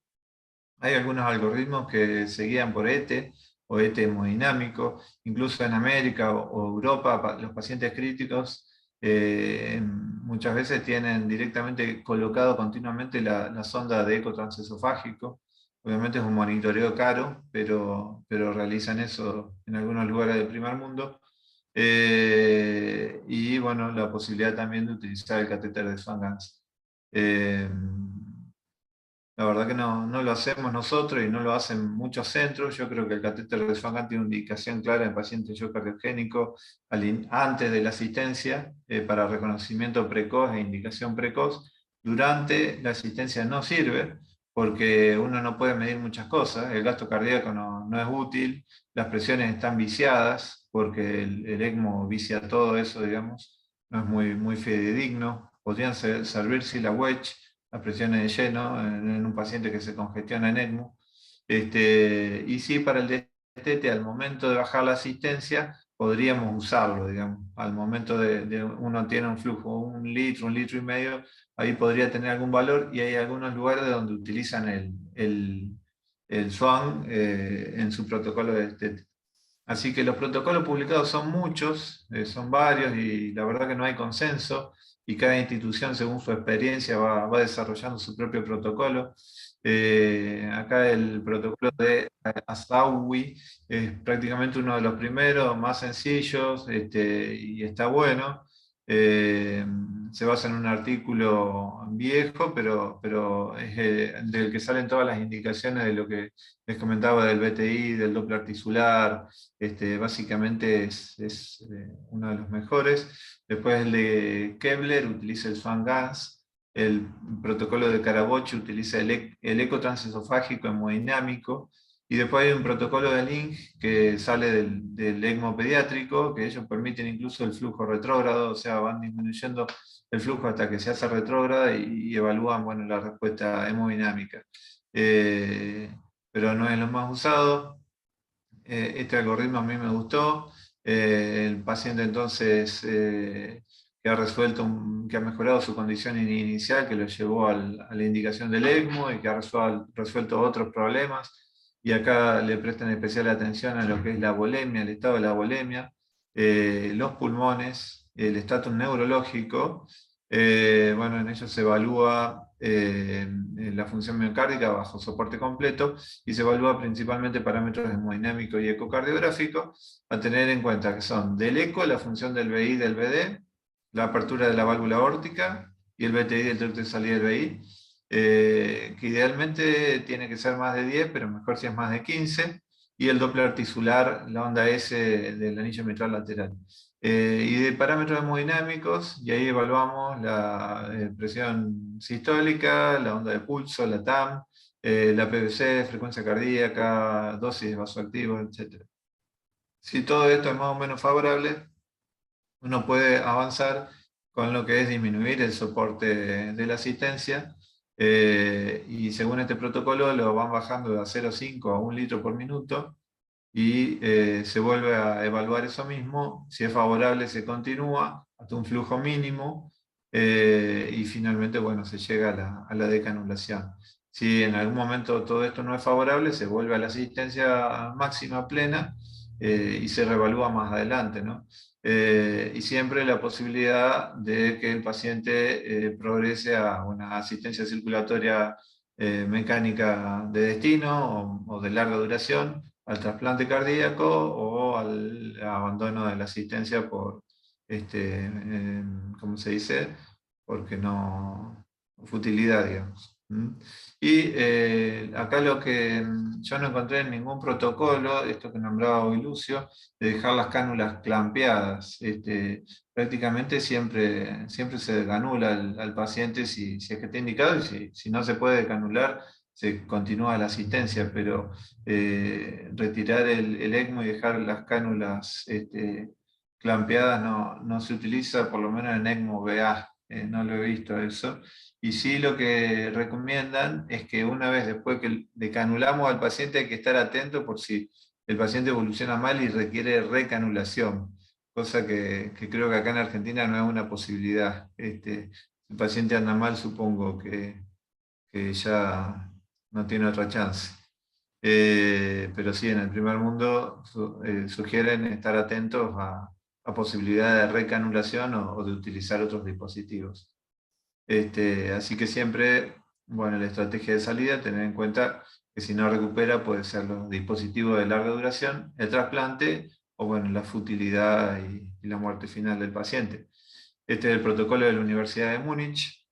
Hay algunos algoritmos que se guían por ETE o ETE hemodinámico. Incluso en América o Europa, los pacientes críticos muchas veces tienen directamente colocado continuamente la sonda de eco transesofágico. Obviamente es un monitoreo caro, pero realizan eso en algunos lugares del primer mundo. Y bueno, la posibilidad también de utilizar el catéter de Swan-Ganz. La verdad que no lo hacemos nosotros y no lo hacen muchos centros. Yo creo que el catéter de Swan-Ganz tiene una indicación clara en pacientes shock cardiogénico antes de la asistencia, para reconocimiento precoz e indicación precoz. Durante la asistencia no sirve, porque uno no puede medir muchas cosas. El gasto cardíaco no es útil, las presiones están viciadas, porque el ECMO vicia todo eso, digamos. No es muy fidedigno. Podrían servir si la wedge, las presiones de lleno en un paciente que se congestiona en ECMO. Y sí, para el destete, al momento de bajar la asistencia, podríamos usarlo, digamos. Al momento de uno tiene un flujo, 1 litro, 1,5 litros, ahí podría tener algún valor, y hay algunos lugares donde utilizan el SWAN en su protocolo de destete. Así que los protocolos publicados son muchos, son varios, y la verdad que no hay consenso, y cada institución según su experiencia va desarrollando su propio protocolo. Acá el protocolo de Asawi es prácticamente uno de los primeros, más sencillos, y está bueno. Se basa en un artículo viejo, pero es del que salen todas las indicaciones de lo que les comentaba del BTI, del Doppler tisular. Básicamente es uno de los mejores. Después el de Kevler utiliza el Swan-Ganz, El protocolo de Caraboche utiliza el eco transesofágico hemodinámico, y después hay un protocolo de Link que sale del ECMO pediátrico, que ellos permiten incluso el flujo retrógrado, o sea, van disminuyendo el flujo hasta que se hace retrógrada y evalúan, bueno, la respuesta hemodinámica. Pero no es lo más usado. Este algoritmo a mí me gustó. El paciente entonces que ha resuelto, que ha mejorado su condición inicial, que lo llevó a la indicación del ECMO y que ha resuelto otros problemas. Y acá le prestan especial atención a lo que es la volemia, el estado de la volemia, los pulmones, el estatus neurológico. Bueno, en ello se evalúa la función miocárdica bajo soporte completo, y se evalúa principalmente parámetros hemodinámicos y ecocardiográficos, a tener en cuenta que son del eco, la función del BI y del BD, la apertura de la válvula aórtica y el BTI del tracto de salida del BI, que idealmente tiene que ser más de 10, pero mejor si es más de 15, y el Doppler tisular, la onda S del anillo mitral lateral. Y de parámetros hemodinámicos, y ahí evaluamos la presión sistólica, la onda de pulso, la TAM, la PVC, frecuencia cardíaca, dosis de vasoactivos, etc. Si todo esto es más o menos favorable, uno puede avanzar con lo que es disminuir el soporte de la asistencia, y según este protocolo lo van bajando de 0,5 a 1 litro por minuto, y se vuelve a evaluar eso mismo. Si es favorable se continúa hasta un flujo mínimo, y finalmente, bueno, se llega a la decanulación. Si en algún momento todo esto no es favorable, se vuelve a la asistencia máxima plena, y se reevalúa más adelante, ¿no? Y siempre la posibilidad de que el paciente progrese a una asistencia circulatoria mecánica de destino o de larga duración, al trasplante cardíaco o al abandono de la asistencia por, ¿cómo se dice? Porque no, futilidad, digamos. Y acá lo que yo no encontré en ningún protocolo, esto que nombraba hoy Lucio, de dejar las cánulas clampeadas. Prácticamente siempre se decanula al paciente si es que está indicado, y si no se puede decanular, se continúa la asistencia, pero retirar el ECMO y dejar las cánulas clampeadas no se utiliza, por lo menos en ECMO BA, no lo he visto eso. Y sí, lo que recomiendan es que una vez después que decanulamos al paciente hay que estar atento por si el paciente evoluciona mal y requiere recanulación, cosa que creo que acá en Argentina no es una posibilidad. Si el paciente anda mal, supongo que ya no tiene otra chance. Pero sí, en el primer mundo sugieren estar atentos a posibilidades de recanulación o de utilizar otros dispositivos. Así que siempre, bueno, la estrategia de salida, tener en cuenta que si no recupera puede ser los dispositivos de larga duración, el trasplante o, bueno, la futilidad y la muerte final del paciente. Este es el protocolo de la Universidad de Múnich.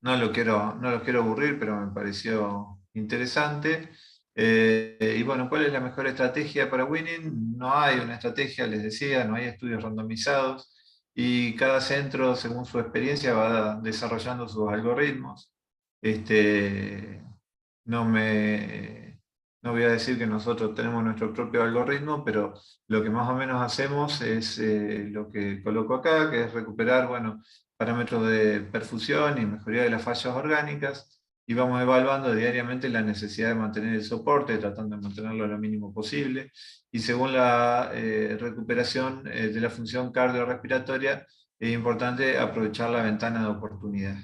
No los quiero aburrir, pero me pareció interesante. Y bueno, ¿cuál es la mejor estrategia para Winning? No hay una estrategia, les decía, no hay estudios randomizados, y cada centro, según su experiencia, va desarrollando sus algoritmos. No voy a decir que nosotros tenemos nuestro propio algoritmo, pero lo que más o menos hacemos es lo que coloco acá, que es recuperar, bueno, parámetros de perfusión y mejoría de las fallas orgánicas, y vamos evaluando diariamente la necesidad de mantener el soporte, tratando de mantenerlo lo mínimo posible, y según la recuperación de la función cardiorrespiratoria, es importante aprovechar la ventana de oportunidad.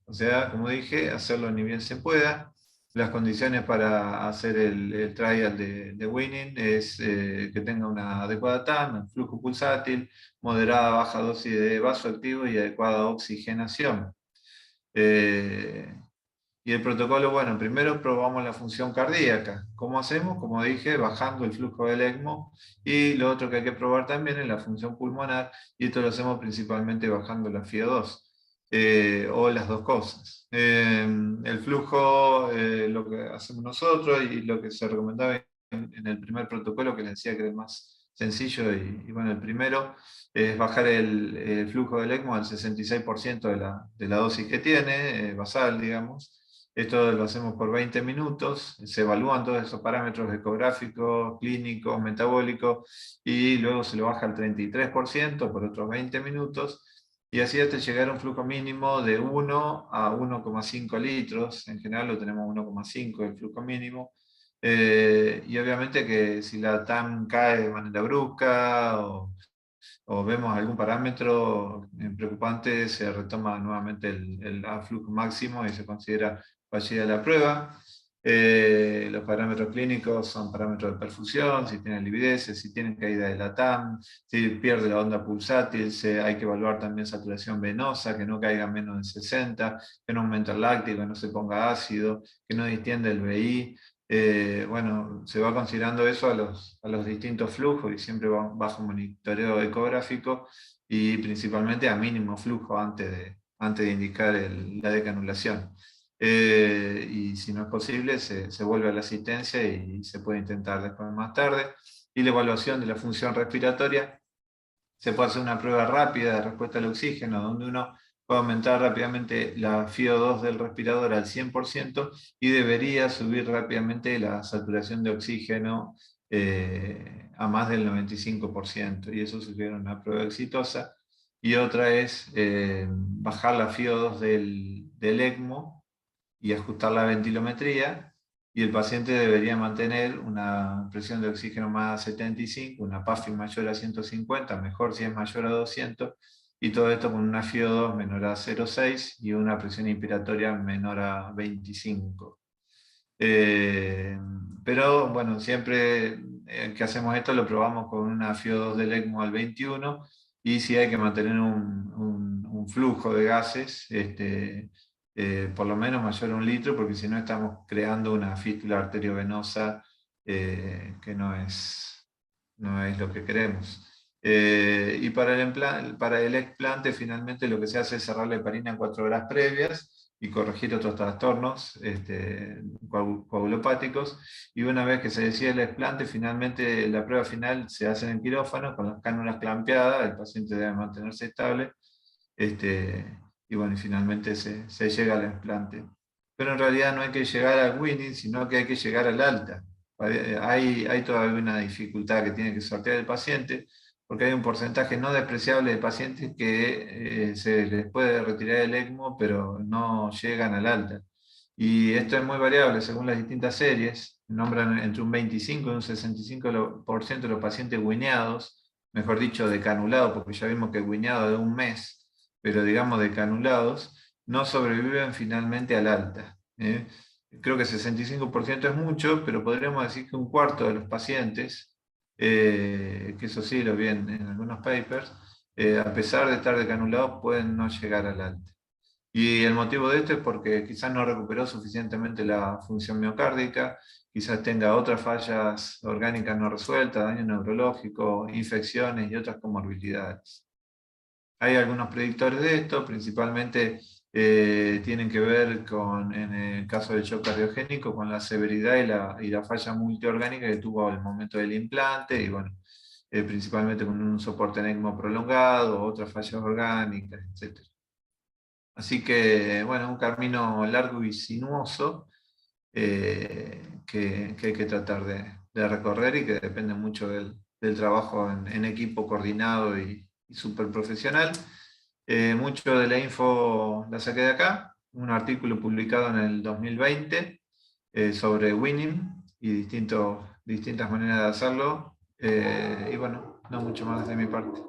O sea, como dije, hacerlo ni bien se pueda. Las condiciones para hacer el trial de Winning es que tenga una adecuada TAM, flujo pulsátil, moderada baja dosis de vasoactivo y adecuada oxigenación. Y el protocolo, bueno, primero probamos la función cardíaca. ¿Cómo hacemos? Como dije, bajando el flujo del ECMO, y lo otro que hay que probar también es la función pulmonar, y esto lo hacemos principalmente bajando la FIO2. O las dos cosas. El flujo, lo que hacemos nosotros y lo que se recomendaba en el primer protocolo, que les decía que era el más sencillo y bueno, el primero es bajar el flujo del ECMO al 66% de la dosis que tiene, basal, digamos. Esto lo hacemos por 20 minutos, se evalúan todos esos parámetros ecográficos, clínicos, metabólicos, y luego se lo baja al 33% por otros 20 minutos, y así hasta llegar a un flujo mínimo de 1 a 1,5 litros, en general lo tenemos 1,5 el flujo mínimo, y obviamente que si la TAM cae de manera brusca o vemos algún parámetro preocupante, se retoma nuevamente el flujo máximo y se considera fallida la prueba. Los parámetros clínicos son parámetros de perfusión, si tiene livideces, si tiene caída de la TAM, si pierde la onda pulsátil, hay que evaluar también saturación venosa, que no caiga menos de 60, que no aumente el láctico, que no se ponga ácido, que no distienda el BI. Bueno, se va considerando eso a los distintos flujos y siempre bajo monitoreo ecográfico y principalmente a mínimo flujo antes de indicar la decanulación. Y si no es posible, se vuelve a la asistencia y se puede intentar después más tarde. Y la evaluación de la función respiratoria, se puede hacer una prueba rápida de respuesta al oxígeno, donde uno puede aumentar rápidamente la FiO2 del respirador al 100% y debería subir rápidamente la saturación de oxígeno a más del 95%, y eso sería una prueba exitosa. Y otra es bajar la FiO2 del ECMO y ajustar la ventilometría, y el paciente debería mantener una presión de oxígeno más a 75, una PAFI mayor a 150, mejor si es mayor a 200, y todo esto con una FiO2 menor a 0,6 y una presión inspiratoria menor a 25. Pero bueno, siempre que hacemos esto lo probamos con una FiO2 del ECMO al 21, y si hay que mantener un flujo de gases, por lo menos mayor a 1 litro, porque si no estamos creando una fístula arteriovenosa que no es lo que queremos. Y para el explante, finalmente lo que se hace es cerrar la heparina en 4 horas previas y corregir otros trastornos coagulopáticos. Y una vez que se decide el explante, finalmente la prueba final se hace en el quirófano con las cánulas clampeadas, el paciente debe mantenerse estable, y bueno, y finalmente se llega al explante. Pero en realidad no hay que llegar al winning, sino que hay que llegar al alta. Hay todavía una dificultad que tiene que sortear el paciente, porque hay un porcentaje no despreciable de pacientes que se les puede retirar el ECMO, pero no llegan al alta. Y esto es muy variable según las distintas series. Nombran entre un 25 y un 65% de los pacientes guineados, mejor dicho, decanulados, porque ya vimos que guineado de un mes, pero digamos decanulados, no sobreviven finalmente al alta. Creo que 65% es mucho, pero podríamos decir que un cuarto de los pacientes, que eso sí lo vi en algunos papers, a pesar de estar decanulados, pueden no llegar al alta. Y el motivo de esto es porque quizás no recuperó suficientemente la función miocárdica, quizás tenga otras fallas orgánicas no resueltas, daño neurológico, infecciones y otras comorbilidades. Hay algunos predictores de esto, principalmente tienen que ver con, en el caso del shock cardiogénico, con la severidad y la falla multiorgánica que tuvo al momento del implante, y bueno, principalmente con un soporte en ECMO prolongado, otras fallas orgánicas, etc. Así que, bueno, un camino largo y sinuoso que hay que tratar de recorrer, y que depende mucho del trabajo en equipo coordinado y súper profesional. Mucho de la info la saqué de acá, un artículo publicado en el 2020 sobre winning y distintas maneras de hacerlo, y bueno, no mucho más de mi parte.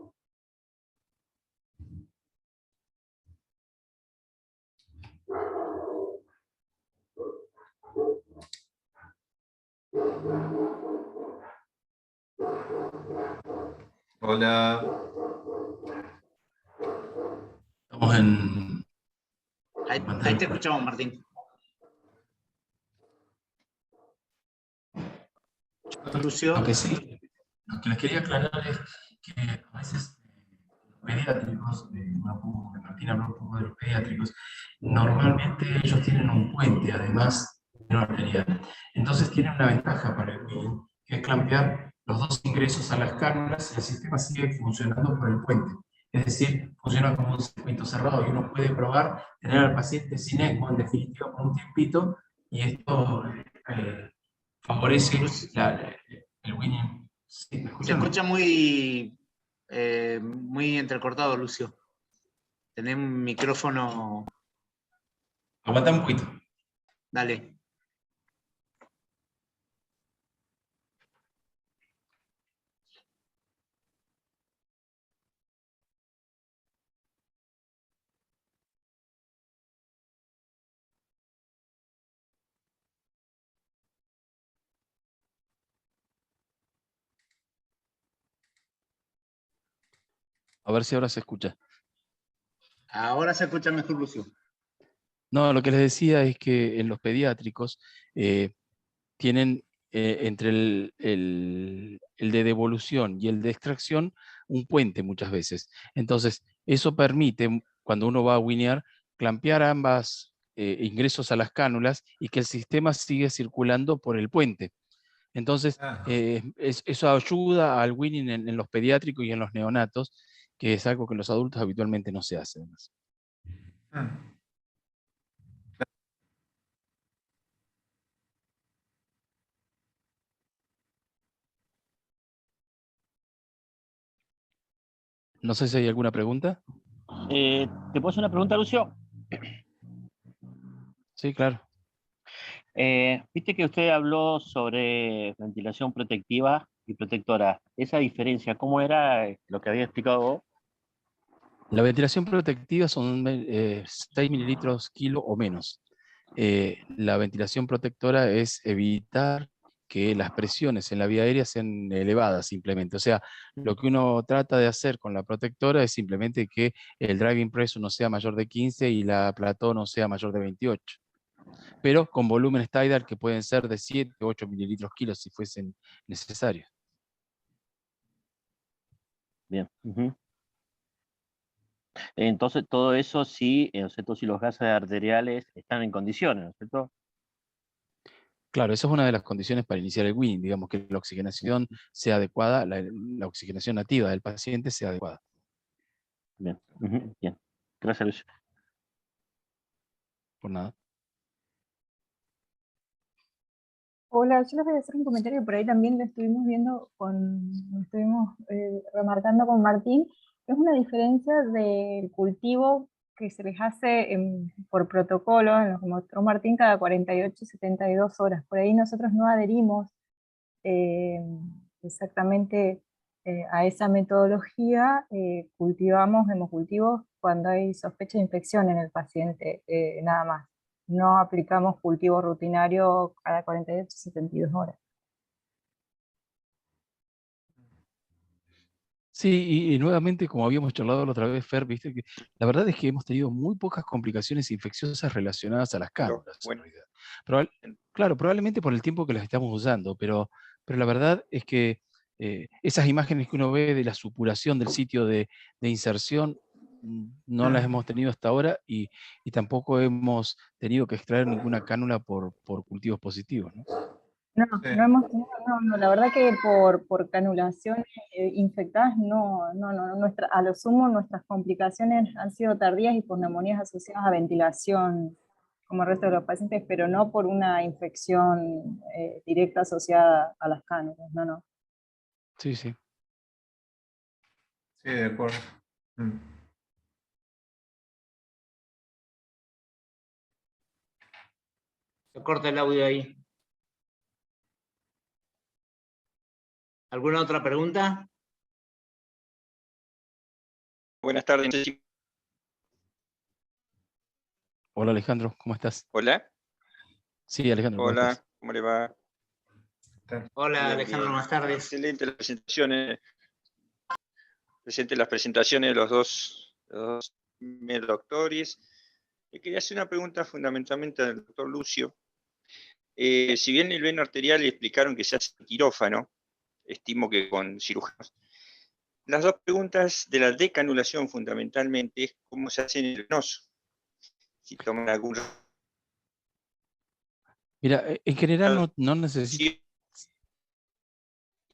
Hola.
Estamos en...
Ahí te escuchamos, Martín. Lucio.
Lo que sí, lo que les quería aclarar es que a veces los pediátricos, Martín habló un poco de los pediátricos, normalmente ellos tienen un puente, además, no arterial. Entonces tienen una ventaja para el winning, que es clampear los dos ingresos a las cánulas, el sistema sigue funcionando por el puente. Es decir, funciona como un circuito cerrado y uno puede probar tener al paciente sin ECMO, en definitiva, por un tiempito, y esto favorece el winning. ¿Sí? ¿Me
Se
escuchan?
escucha muy entrecortado, Lucio. Tenés un micrófono.
Aguanta un poquito.
Dale.
A ver si ahora se escucha.
Ahora se escucha mejor, Lucio.
No, lo que les decía es que en los pediátricos tienen entre el de devolución y el de extracción un puente muchas veces. Entonces, eso permite, cuando uno va a winear, clampear ambas ingresos a las cánulas y que el sistema sigue circulando por el puente. Entonces, eso ayuda al winning en los pediátricos y en los neonatos, que es algo que en los adultos habitualmente no se hace. Además. No sé si hay alguna pregunta.
¿Te puedo hacer una pregunta, Lucio?
Sí, claro.
Viste que usted habló sobre ventilación protectiva y protectora. Esa diferencia, ¿cómo era lo que había explicado vos?
La ventilación protectiva son 6 mililitros kilo o menos. La ventilación protectora es evitar que las presiones en la vía aérea sean elevadas simplemente. O sea, lo que uno trata de hacer con la protectora es simplemente que el driving pressure no sea mayor de 15 y la plató no sea mayor de 28. Pero con volúmenes tidal que pueden ser de 7 o 8 mililitros kilos si fuesen necesarios.
Bien. Entonces, todo eso sí, ¿no es cierto? Si los gases arteriales están en condiciones, ¿no es cierto?
Claro, esa es una de las condiciones para iniciar el winning, digamos que la oxigenación sea adecuada, la oxigenación nativa del paciente sea adecuada.
Bien. Bien. Gracias, Lucio.
Por nada.
Hola, yo les voy a hacer un comentario, por ahí también lo estuvimos viendo lo estuvimos remarcando con Martín. Es una diferencia del cultivo que se les hace por protocolo, como mostró Martín, cada 48 y 72 horas. Por ahí nosotros no adherimos eh, exactamente a esa metodología. Cultivamos hemocultivos cuando hay sospecha de infección en el paciente, nada más. No aplicamos cultivo rutinario cada 48 y 72 horas.
Sí, y nuevamente, como habíamos charlado la otra vez, Fer, viste que la verdad es que hemos tenido muy pocas complicaciones infecciosas relacionadas a las cánulas.
Bueno,
En realidad. Claro, probablemente por el tiempo que las estamos usando, pero la verdad es que esas imágenes que uno ve de la supuración del sitio de inserción no las hemos tenido hasta ahora y tampoco hemos tenido que extraer ninguna cánula por cultivos positivos, ¿no?
No, no hemos tenido, no, la verdad que por canulaciones infectadas, a lo sumo nuestras complicaciones han sido tardías y por neumonías asociadas a ventilación, como el resto de los pacientes, pero no por una infección directa asociada a las cánulas, no.
Sí, sí.
Sí, de acuerdo.
Se corta el audio ahí. ¿Alguna otra pregunta?
Buenas tardes.
Hola Alejandro, ¿cómo estás?
Hola.
Sí, Alejandro, ¿cómo
Hola,
estás?
¿cómo le va?
Hola
Bien,
Alejandro,
bien.
buenas tardes.
Excelente las presentaciones. Presente las presentaciones de los dos doctores. Le quería hacer una pregunta fundamentalmente al doctor Lucio. Si bien el veno arterial le explicaron que se hace en quirófano, estimo que con cirujanos. Las dos preguntas de la decanulación fundamentalmente es cómo se hace en el venoso. Si toman algún...
Mira, en general no necesita...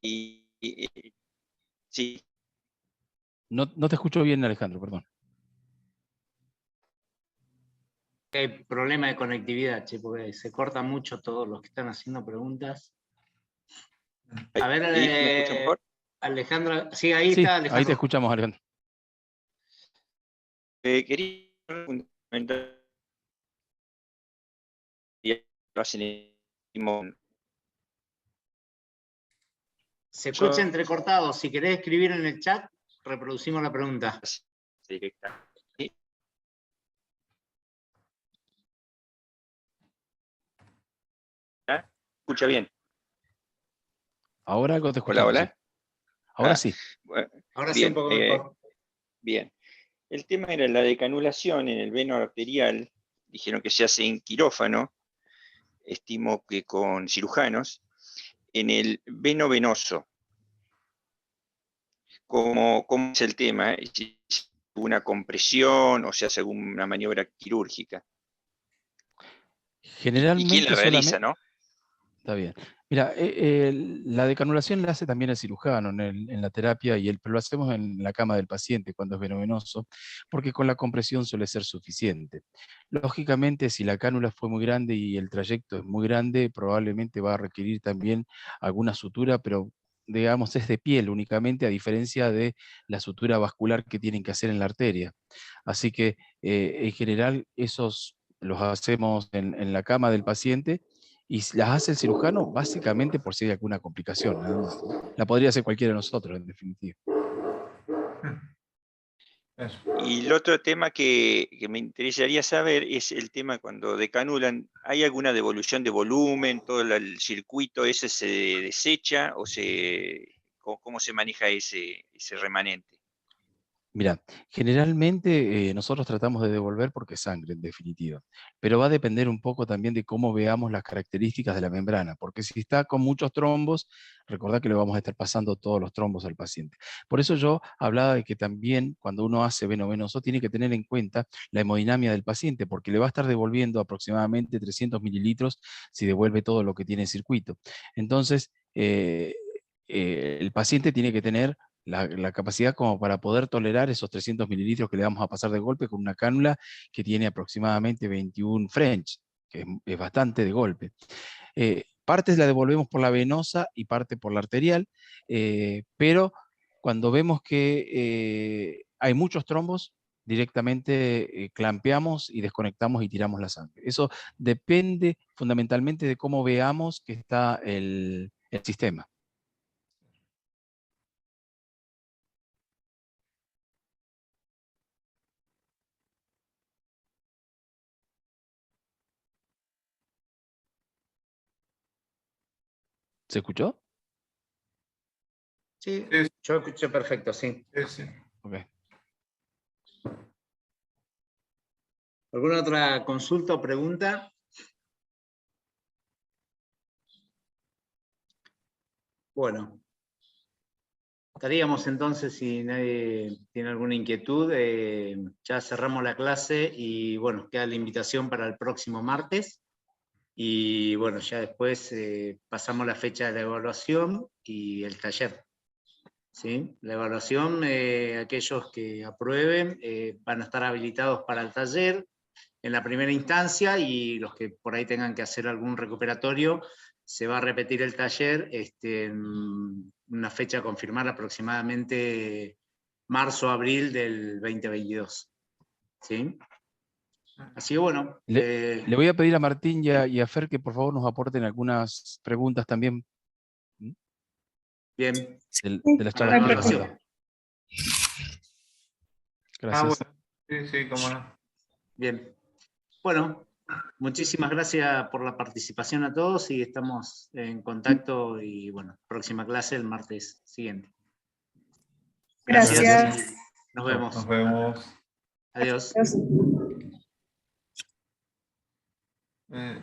Y sí.
No te escucho bien, Alejandro, perdón.
Hay problema de conectividad, che, porque se corta mucho todos los que están haciendo preguntas. A ver,
¿Ahí me escuchan mejor?
Alejandro, sí, ahí
Sí,
está Alejandro.
ahí te escuchamos, Alejandro.
Quería fundamentar
Se escucha entrecortado. Si querés escribir en el chat, reproducimos la pregunta.
directa. ¿Escucha bien?
Ahora algo te escuchamos.
Hola, hola.
Sí. Ahora sí.
Bueno,
Ahora sí
bien,
un poco mejor.
bien. El tema era la decanulación en el veno arterial. Dijeron que se hace en quirófano. Estimo que con cirujanos. En el veno venoso. ¿Cómo es el tema? ¿Si es una compresión o se hace alguna maniobra quirúrgica? ¿Y quién la
Generalmente
realiza,
solamente...
no?
Está bien. Mira, la decanulación la hace también el cirujano en la terapia, pero lo hacemos en la cama del paciente cuando es venovenoso, porque con la compresión suele ser suficiente. Lógicamente, si la cánula fue muy grande y el trayecto es muy grande, probablemente va a requerir también alguna sutura, pero digamos es de piel únicamente, a diferencia de la sutura vascular que tienen que hacer en la arteria. Así que en general esos los hacemos en la cama del paciente, y las hace el cirujano básicamente por si hay alguna complicación, nada más, ¿no? La podría hacer cualquiera de nosotros, en definitiva.
Eso.
Y el otro tema que me interesaría saber es el tema cuando decanulan, ¿hay alguna devolución de volumen? ¿Todo el circuito ese se desecha o cómo se maneja ese remanente?
Mira, generalmente nosotros tratamos de devolver porque es sangre, en definitiva, pero va a depender un poco también de cómo veamos las características de la membrana, porque si está con muchos trombos, recordá que le vamos a estar pasando todos los trombos al paciente. Por eso yo hablaba de que también cuando uno hace veno venoso tiene que tener en cuenta la hemodinamia del paciente, porque le va a estar devolviendo aproximadamente 300 mililitros si devuelve todo lo que tiene en circuito. Entonces, el paciente tiene que tener la capacidad como para poder tolerar esos 300 mililitros que le vamos a pasar de golpe con una cánula que tiene aproximadamente 21 French, que es bastante de golpe. Partes la devolvemos por la venosa y parte por la arterial, pero cuando vemos que hay muchos trombos, directamente clampeamos y desconectamos y tiramos la sangre. Eso depende fundamentalmente de cómo veamos que está el sistema. ¿Se escuchó?
Sí,
Sí,
yo escuché perfecto, sí.
sí.
Okay.
¿Alguna otra consulta o pregunta? Bueno, estaríamos entonces, si nadie tiene alguna inquietud, ya cerramos la clase y bueno, queda la invitación para el próximo martes. Y bueno, ya después pasamos la fecha de la evaluación y el taller. ¿Sí? La evaluación, aquellos que aprueben van a estar habilitados para el taller en la primera instancia, y los que por ahí tengan que hacer algún recuperatorio, se va a repetir el taller en una fecha a confirmar, aproximadamente marzo-abril del 2022. ¿Sí? Así que bueno.
Le voy a pedir a Martín y a Fer que por favor nos aporten algunas preguntas también.
Bien.
De las charlas que hemos dado. Gracias.
Bueno. Sí, cómo no.
Bien. Bueno, muchísimas gracias por la participación a todos y estamos en contacto y bueno, próxima clase el martes siguiente.
Gracias.
Nos vemos.
Nos vemos.
Adiós.
Adiós.